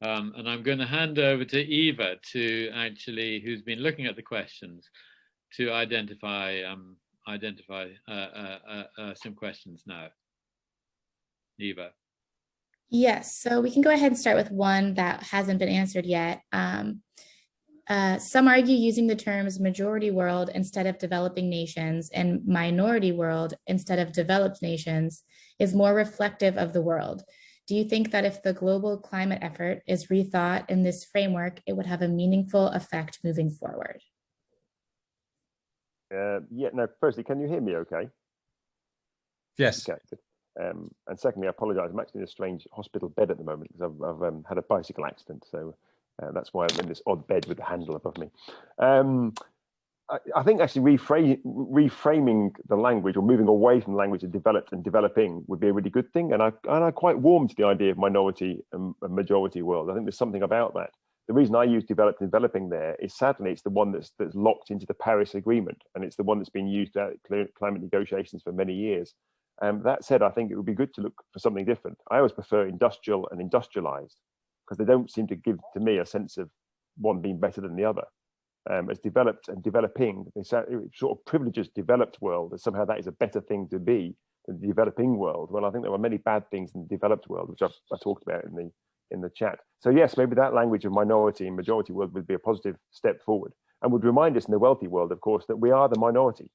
And I'm going to hand over to Eva to actually, who's been looking at the questions, to identify some questions now. Eva. Yes, so we can go ahead and start with one that hasn't been answered yet. Some argue using the terms majority world instead of developing nations and minority world instead of developed nations is more reflective of the world. Do you think that if the global climate effort is rethought in this framework, it would have a meaningful effect moving forward? Yeah, no, firstly, can you hear me okay? Yes. Okay, good. And secondly, I apologize. I'm actually in a strange hospital bed at the moment because I've had a bicycle accident. So that's why I'm in this odd bed with the handle above me. I think actually reframing the language or moving away from the language of developed and developing would be a really good thing. And I quite warm to the idea of minority and majority world. I think there's something about that. The reason I use developed and developing there is sadly it's the one that's locked into the Paris Agreement, and it's the one that's been used at climate negotiations for many years. That said, I think it would be good to look for something different. I always prefer industrial and industrialized because they don't seem to give to me a sense of one being better than the other. As developed and developing, it sort of privileges developed world as somehow that is a better thing to be than the developing world. Well, I think there are many bad things in the developed world, which I talked about in the chat. So yes, maybe that language of minority and majority world would be a positive step forward and would remind us in the wealthy world, of course, that we are the minority.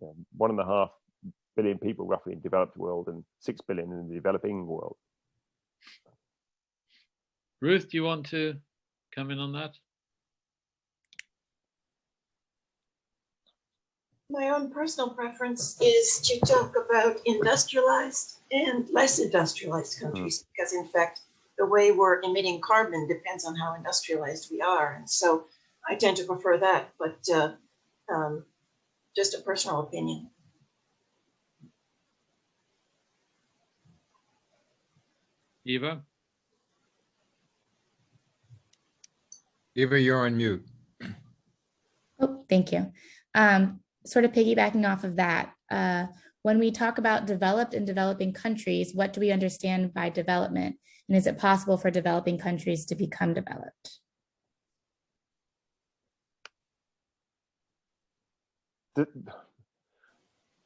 1.5 billion people roughly in the developed world and 6 billion in the developing world. Ruth, do you want to come in on that? My own personal preference is to talk about industrialized and less industrialized countries, because in fact, the way we're emitting carbon depends on how industrialized we are. And so I tend to prefer that, but just a personal opinion. Eva? Eva, you're on mute. Oh, thank you. Sort of piggybacking off of that, when we talk about developed and developing countries, what do we understand by development? And is it possible for developing countries to become developed?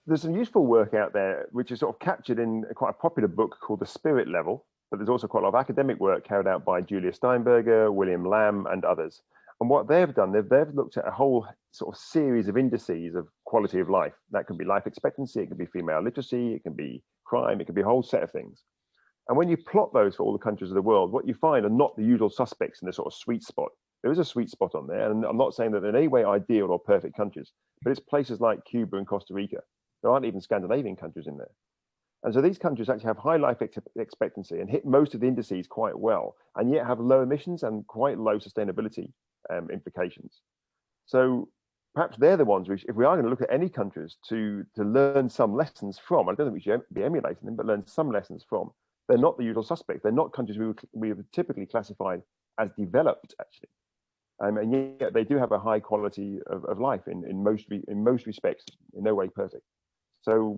There's some useful work out there, which is sort of captured in quite a popular book called The Spirit Level, but there's also quite a lot of academic work carried out by Julia Steinberger, William Lamb, and others. And what they've done, they've looked at a whole sort of series of indices of quality of life. That can be life expectancy, it can be female literacy, it can be crime, it can be a whole set of things. And when you plot those for all the countries of the world, what you find are not the usual suspects in the sort of sweet spot. There is a sweet spot on there, and I'm not saying that they're in any way ideal or perfect countries, but it's places like Cuba and Costa Rica. There aren't even Scandinavian countries in there. And so these countries actually have high life expectancy and hit most of the indices quite well, and yet have low emissions and quite low sustainability implications. So perhaps they're the ones which, if we are going to look at any countries to learn some lessons from, I don't think we should be emulating them, but learn some lessons from, they're not the usual suspects. They're not countries we would typically classify as developed, actually. And yet they do have a high quality of life in most respects, in no way perfect. So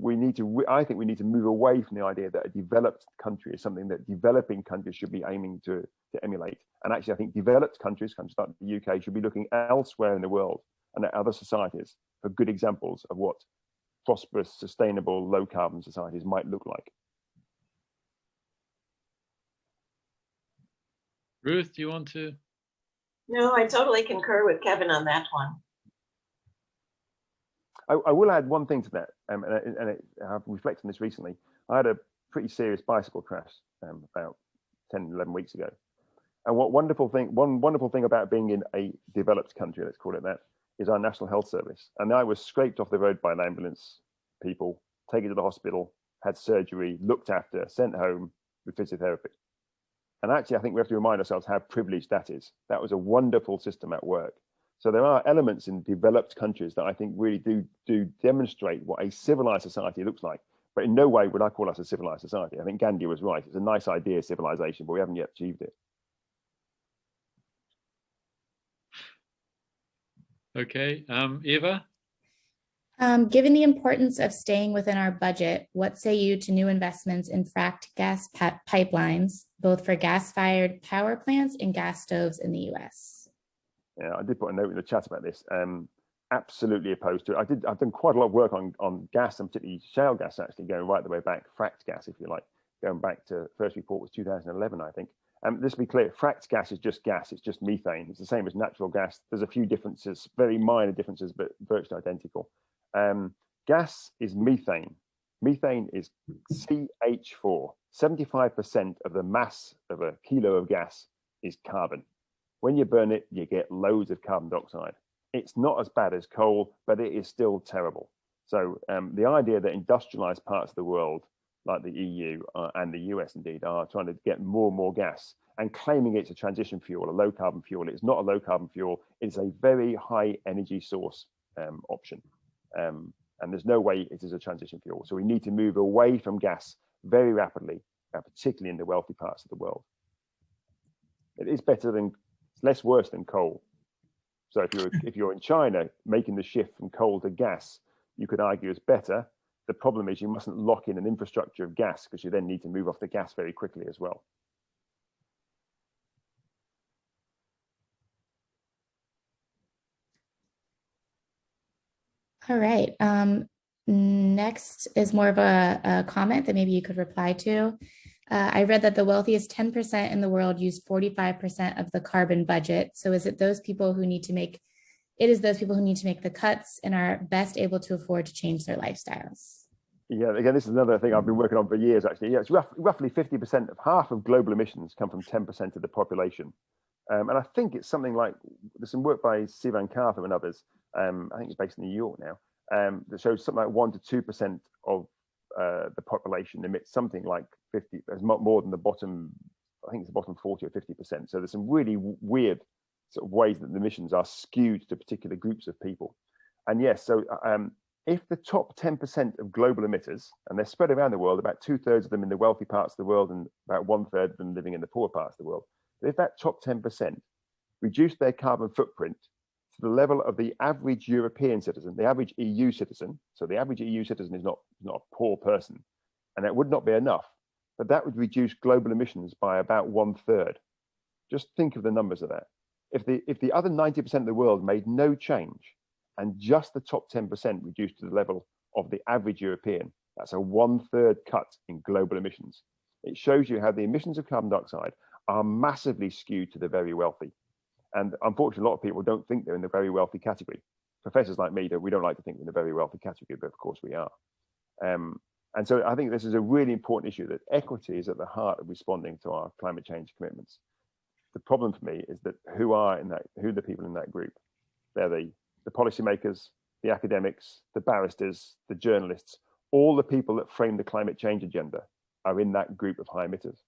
I think we need to move away from the idea that a developed country is something that developing countries should be aiming to emulate. And actually, I think developed countries like the UK, should be looking elsewhere in the world and at other societies for good examples of what prosperous, sustainable, low carbon societies might look like. Ruth, do you want to? No, I totally concur with Kevin on that one. I will add one thing to that, and I've reflected on this recently. I had a pretty serious bicycle crash about 10, 11 weeks ago. And one wonderful thing about being in a developed country, let's call it that, is our National Health Service. And I was scraped off the road by an ambulance people, taken to the hospital, had surgery, looked after, sent home with physiotherapy. And actually, I think we have to remind ourselves how privileged that is. That was a wonderful system at work. So there are elements in developed countries that I think really do demonstrate what a civilized society looks like. But in no way would I call us a civilized society. I think Gandhi was right. It's a nice idea, civilization, but we haven't yet achieved it. Okay, Eva? Given the importance of staying within our budget, what say you to new investments in fracked gas pipelines, both for gas-fired power plants and gas stoves in the US? Yeah, I did put a note in the chat about this. Absolutely opposed to it. I've done quite a lot of work on gas, and particularly shale gas, actually going right the way back, fracked gas, if you like, going back to first report was 2011, I think. Just to be clear, fracked gas is just gas. It's just methane. It's the same as natural gas. There's a few differences, very minor differences, but virtually identical. Gas is methane. Methane is CH4. 75% of the mass of a kilo of gas is carbon. When you burn it, you get loads of carbon dioxide. It's not as bad as coal, but it is still terrible. So the idea that industrialized parts of the world, like the EU and the US indeed, are trying to get more and more gas and claiming it's a transition fuel, a low carbon fuel. It's not a low carbon fuel. It's a very high energy source option. And there's no way it is a transition fuel. So we need to move away from gas very rapidly, particularly in the wealthy parts of the world. It is better than, it's less worse than coal. So if you're in China making the shift from coal to gas, you could argue it's better. The problem is you mustn't lock in an infrastructure of gas, because you then need to move off the gas very quickly as well. All right. Next is more of a comment that maybe you could reply to. I read that the wealthiest 10% in the world use 45% of the carbon budget. So is it those people who need to make, it is those people who need to make the cuts and are best able to afford to change their lifestyles? Yeah, again, this is another thing I've been working on for years, actually. Yeah, it's roughly 50% of half of global emissions come from 10% of the population. And I think it's something like, there's some work by Sivan Cartham and others, I think it's based in New York now, that shows something like 1 to 2% of the population emits something like 50, there's more than the bottom, I think it's the bottom 40 or 50%. So there's some really weird sort of ways that the emissions are skewed to particular groups of people. And yes, so if the top 10% of global emitters, and they're spread around the world, about 2/3 of them in the wealthy parts of the world and about 1/3 of them living in the poor parts of the world, if that top 10% reduce their carbon footprint to the level of the average European citizen, the average EU citizen, so the average EU citizen is not a poor person, and that would not be enough, but that would reduce global emissions by about 1/3. Just think of the numbers of that. If the other 90% of the world made no change, and just the top 10% reduced to the level of the average European, that's a 1/3 cut in global emissions. It shows you how the emissions of carbon dioxide are massively skewed to the very wealthy. And unfortunately, a lot of people don't think they're in the very wealthy category. Professors like me, we don't like to think we're in the very wealthy category, but of course we are. And so I think this is a really important issue, that equity is at the heart of responding to our climate change commitments. The problem for me is that who are the people in that group? They're the policymakers, the academics, the barristers, the journalists, all the people that frame the climate change agenda are in that group of high emitters.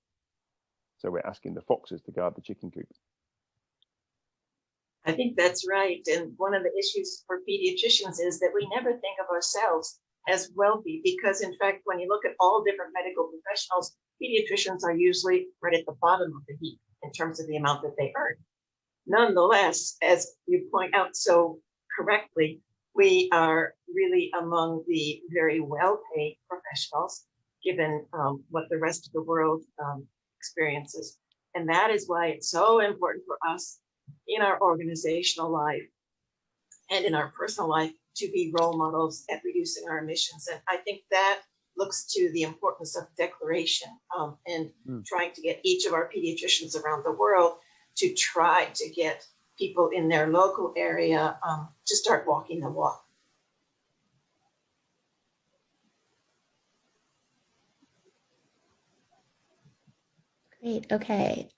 So we're asking the foxes to guard the chicken coop. I think that's right. And one of the issues for pediatricians is that we never think of ourselves as wealthy, because in fact, when you look at all different medical professionals, pediatricians are usually right at the bottom of the heap in terms of the amount that they earn. Nonetheless, as you point out so correctly, we are really among the very well-paid professionals, given what the rest of the world experiences. And that is why it's so important for us in our organizational life and in our personal life to be role models at reducing our emissions. And I think that looks to the importance of declaration and trying to get each of our pediatricians around the world to try to get people in their local area to start walking the walk. Great. Okay.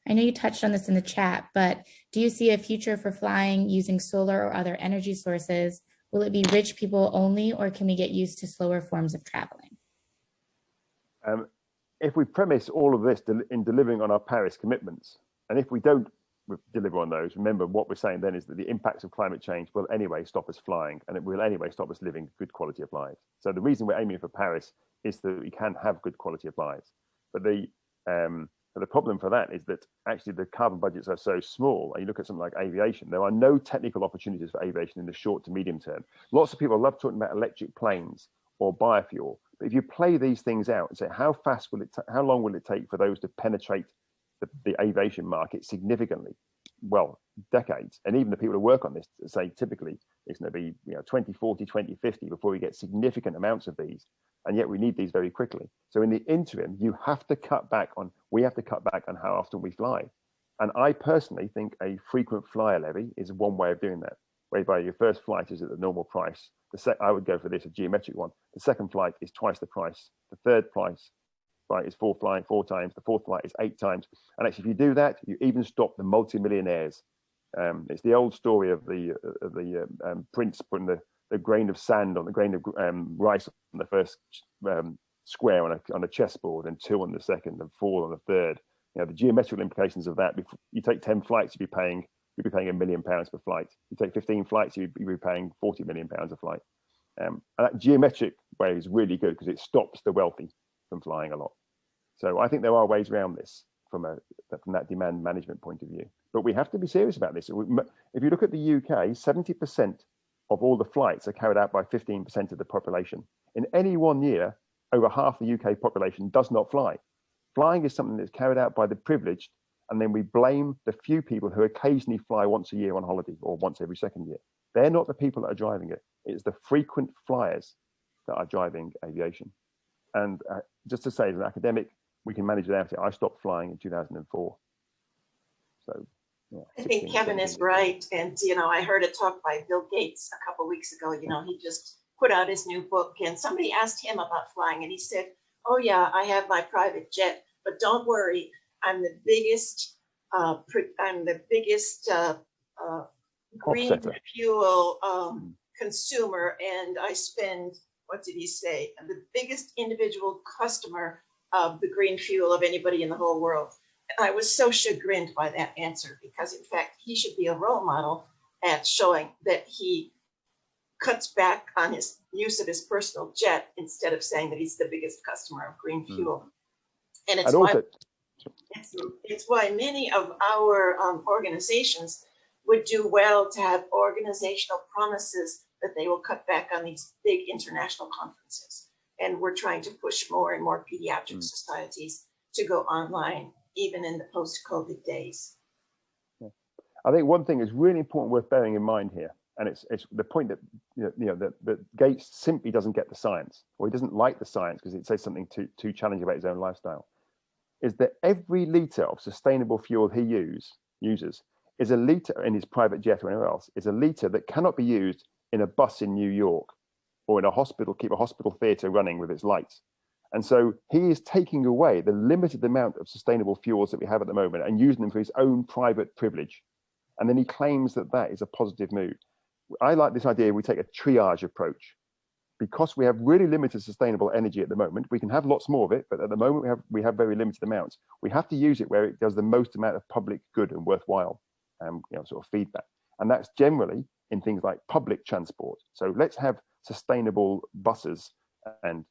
I know you touched on this in the chat, but do you see a future for flying using solar or other energy sources? Will it be rich people only, or can we get used to slower forms of traveling? If we premise all of this in delivering on our Paris commitments, and if we don't deliver on those, remember what we're saying then is that the impacts of climate change will anyway stop us flying, and it will anyway stop us living good quality of lives. So the reason we're aiming for Paris is that we can have good quality of lives. But But the problem for that is that actually the carbon budgets are so small. And you look at something like aviation, there are no technical opportunities for aviation in the short to medium term. Lots of people love talking about electric planes or biofuel. But if you play these things out and say, how long will it take for those to penetrate the aviation market significantly? Well, decades. And even the people who work on this say typically it's going to be 2040, 2050 before we get significant amounts of these. And yet we need these very quickly. So in the interim, we have to cut back on how often we fly. And I personally think a frequent flyer levy is one way of doing that, whereby your first flight is at the normal price. I would go for this, a geometric one. The second flight is twice the price. The third flight is four times. The fourth flight is 8 times. And actually, if you do that, you even stop the multimillionaires. It's the old story of the prince putting the grain of sand on the grain of rice on the first square on a chessboard, and 2 on the second, and 4 on the third. The geometrical implications of that. You take 10 flights, you'd be paying £1 million per flight. You take 15 flights, you'd be paying £40 million a flight. And that geometric way is really good because it stops the wealthy from flying a lot. So I think there are ways around this from that demand management point of view. But we have to be serious about this. If you look at the UK, 70% of all the flights are carried out by 15% of the population. In any one year, over half the UK population does not fly. Flying is something that's carried out by the privileged, and then we blame the few people who occasionally fly once a year on holiday or once every second year. They're not the people that are driving it. It's the frequent flyers that are driving aviation. And just to say, as an academic, we can manage without it. I stopped flying in 2004. So I think Kevin is right. And, I heard a talk by Bill Gates a couple of weeks ago. He just put out his new book, and somebody asked him about flying, and he said, oh yeah, I have my private jet, but don't worry, I'm the biggest green fuel consumer, and I spend, what did he say, the biggest individual customer of the green fuel of anybody in the whole world. And I was so chagrined by that answer, because in fact, he should be a role model at showing that he cuts back on his use of his personal jet instead of saying that he's the biggest customer of green fuel. And it's why many of our organizations would do well to have organizational promises that they will cut back on these big international conferences. And we're trying to push more and more pediatric societies to go online, even in the post-COVID days. I think one thing is really important worth bearing in mind here, and it's the point that that Gates simply doesn't get the science, or he doesn't like the science because it says something too challenging about his own lifestyle, is that every litre of sustainable fuel he uses is a litre in his private jet or anywhere else, is a litre that cannot be used in a bus in New York or in a hospital, keep a hospital theatre running with its lights. And so he is taking away the limited amount of sustainable fuels that we have at the moment and using them for his own private privilege. And then he claims that that is a positive move. I like this idea we take a triage approach. Because we have really limited sustainable energy at the moment, we can have lots more of it, but at the moment we have very limited amounts. We have to use it where it does the most amount of public good and worthwhile sort of feedback. And that's generally in things like public transport. So let's have sustainable buses and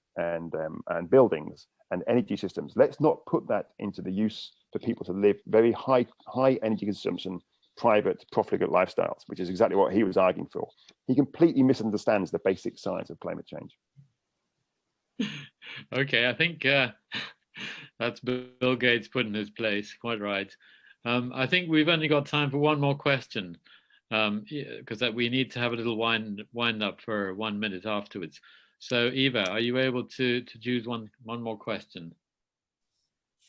buildings and energy systems. Let's not put that into the use for people to live very high energy consumption, private, profligate lifestyles, which is exactly what he was arguing for. He completely misunderstands the basic science of climate change. Okay, I think that's Bill Gates put in his place. Quite right. I think we've only got time for one more question, because we need to have a little wind up for 1 minute afterwards. So Eva, are you able to choose one more question?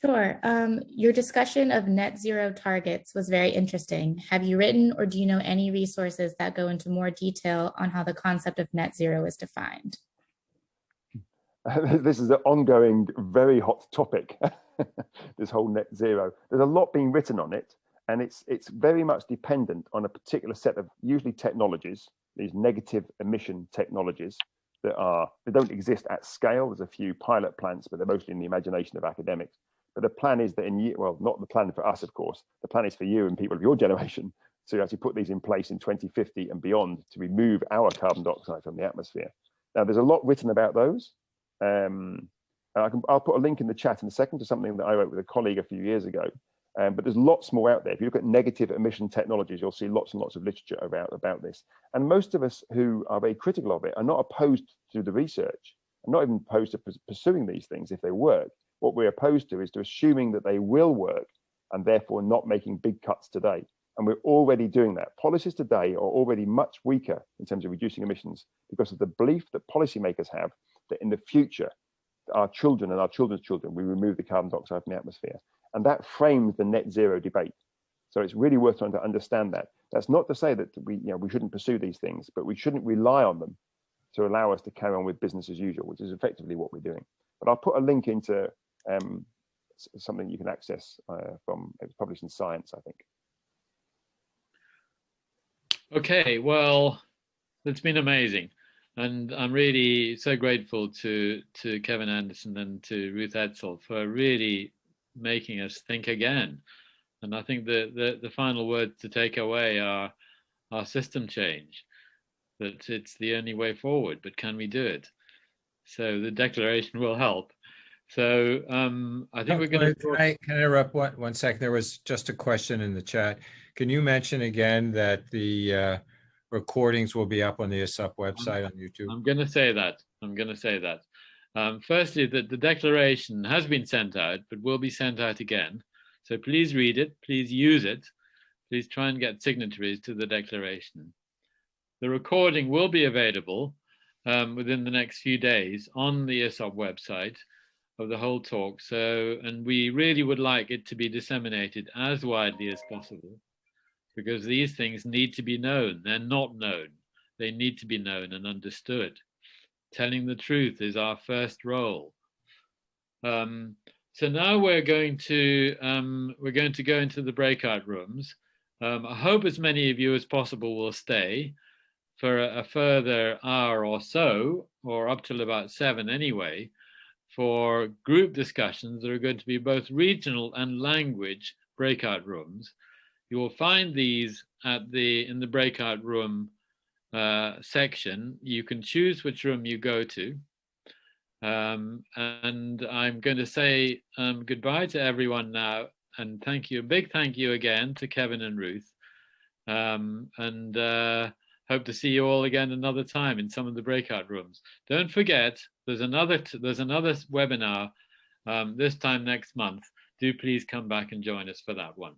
Sure. Your discussion of net zero targets was very interesting. Have you written, or do you know any resources that go into more detail on how the concept of net zero is defined? This is an ongoing, very hot topic, this whole net zero. There's a lot being written on it, and it's very much dependent on a particular set of usually technologies, these negative emission technologies that don't exist at scale. There's a few pilot plants, but they're mostly in the imagination of academics. But the plan is that not the plan for us, of course, the plan is for you and people of your generation to actually put these in place in 2050 and beyond to remove our carbon dioxide from the atmosphere. Now, there's a lot written about those. I'll put a link in the chat in a second to something that I wrote with a colleague a few years ago. But there's lots more out there. If you look at negative emission technologies, you'll see lots and lots of literature about this. And most of us who are very critical of it are not opposed to the research. I'm not even opposed to pursuing these things if they work. What we're opposed to is to assuming that they will work and therefore not making big cuts today. And we're already doing that. Policies today are already much weaker in terms of reducing emissions because of the belief that policymakers have that in the future, our children and our children's children will remove the carbon dioxide from the atmosphere. And that frames the net zero debate. So it's really worth trying to understand that. That's not to say that we shouldn't pursue these things, but we shouldn't rely on them to allow us to carry on with business as usual, which is effectively what we're doing. But I'll put a link into something you can access from, it was published in Science, I think. Okay, well, it's been amazing. And I'm really so grateful to Kevin Anderson and to Ruth Edsel for really making us think again. And I think the final words to take away are our system change, that it's the only way forward, but can we do it? So the declaration will help. So I think we're going to... Can I interrupt 1 second? There was just a question in the chat. Can you mention again that the recordings will be up on the ISSOP website on YouTube? I'm going to say that. Firstly, that the declaration has been sent out, but will be sent out again. So please read it, please use it, please try and get signatories to the declaration. The recording will be available within the next few days on the ISSOP website of the whole talk. So, and we really would like it to be disseminated as widely as possible, because these things need to be known. They're not known. They need to be known and understood. Telling the truth is our first role. So now we're going to go into the breakout rooms. I hope as many of you as possible will stay for a further hour or so, or up till about 7 anyway, for group discussions that are going to be both regional and language breakout rooms. You will find these in the breakout room section. You can choose which room you go to. And I'm going to say goodbye to everyone now, and thank you, a big thank you again to Kevin and Ruth, and hope to see you all again another time in some of the breakout rooms. Don't forget, there's another webinar this time next month. Do please come back and join us for that one.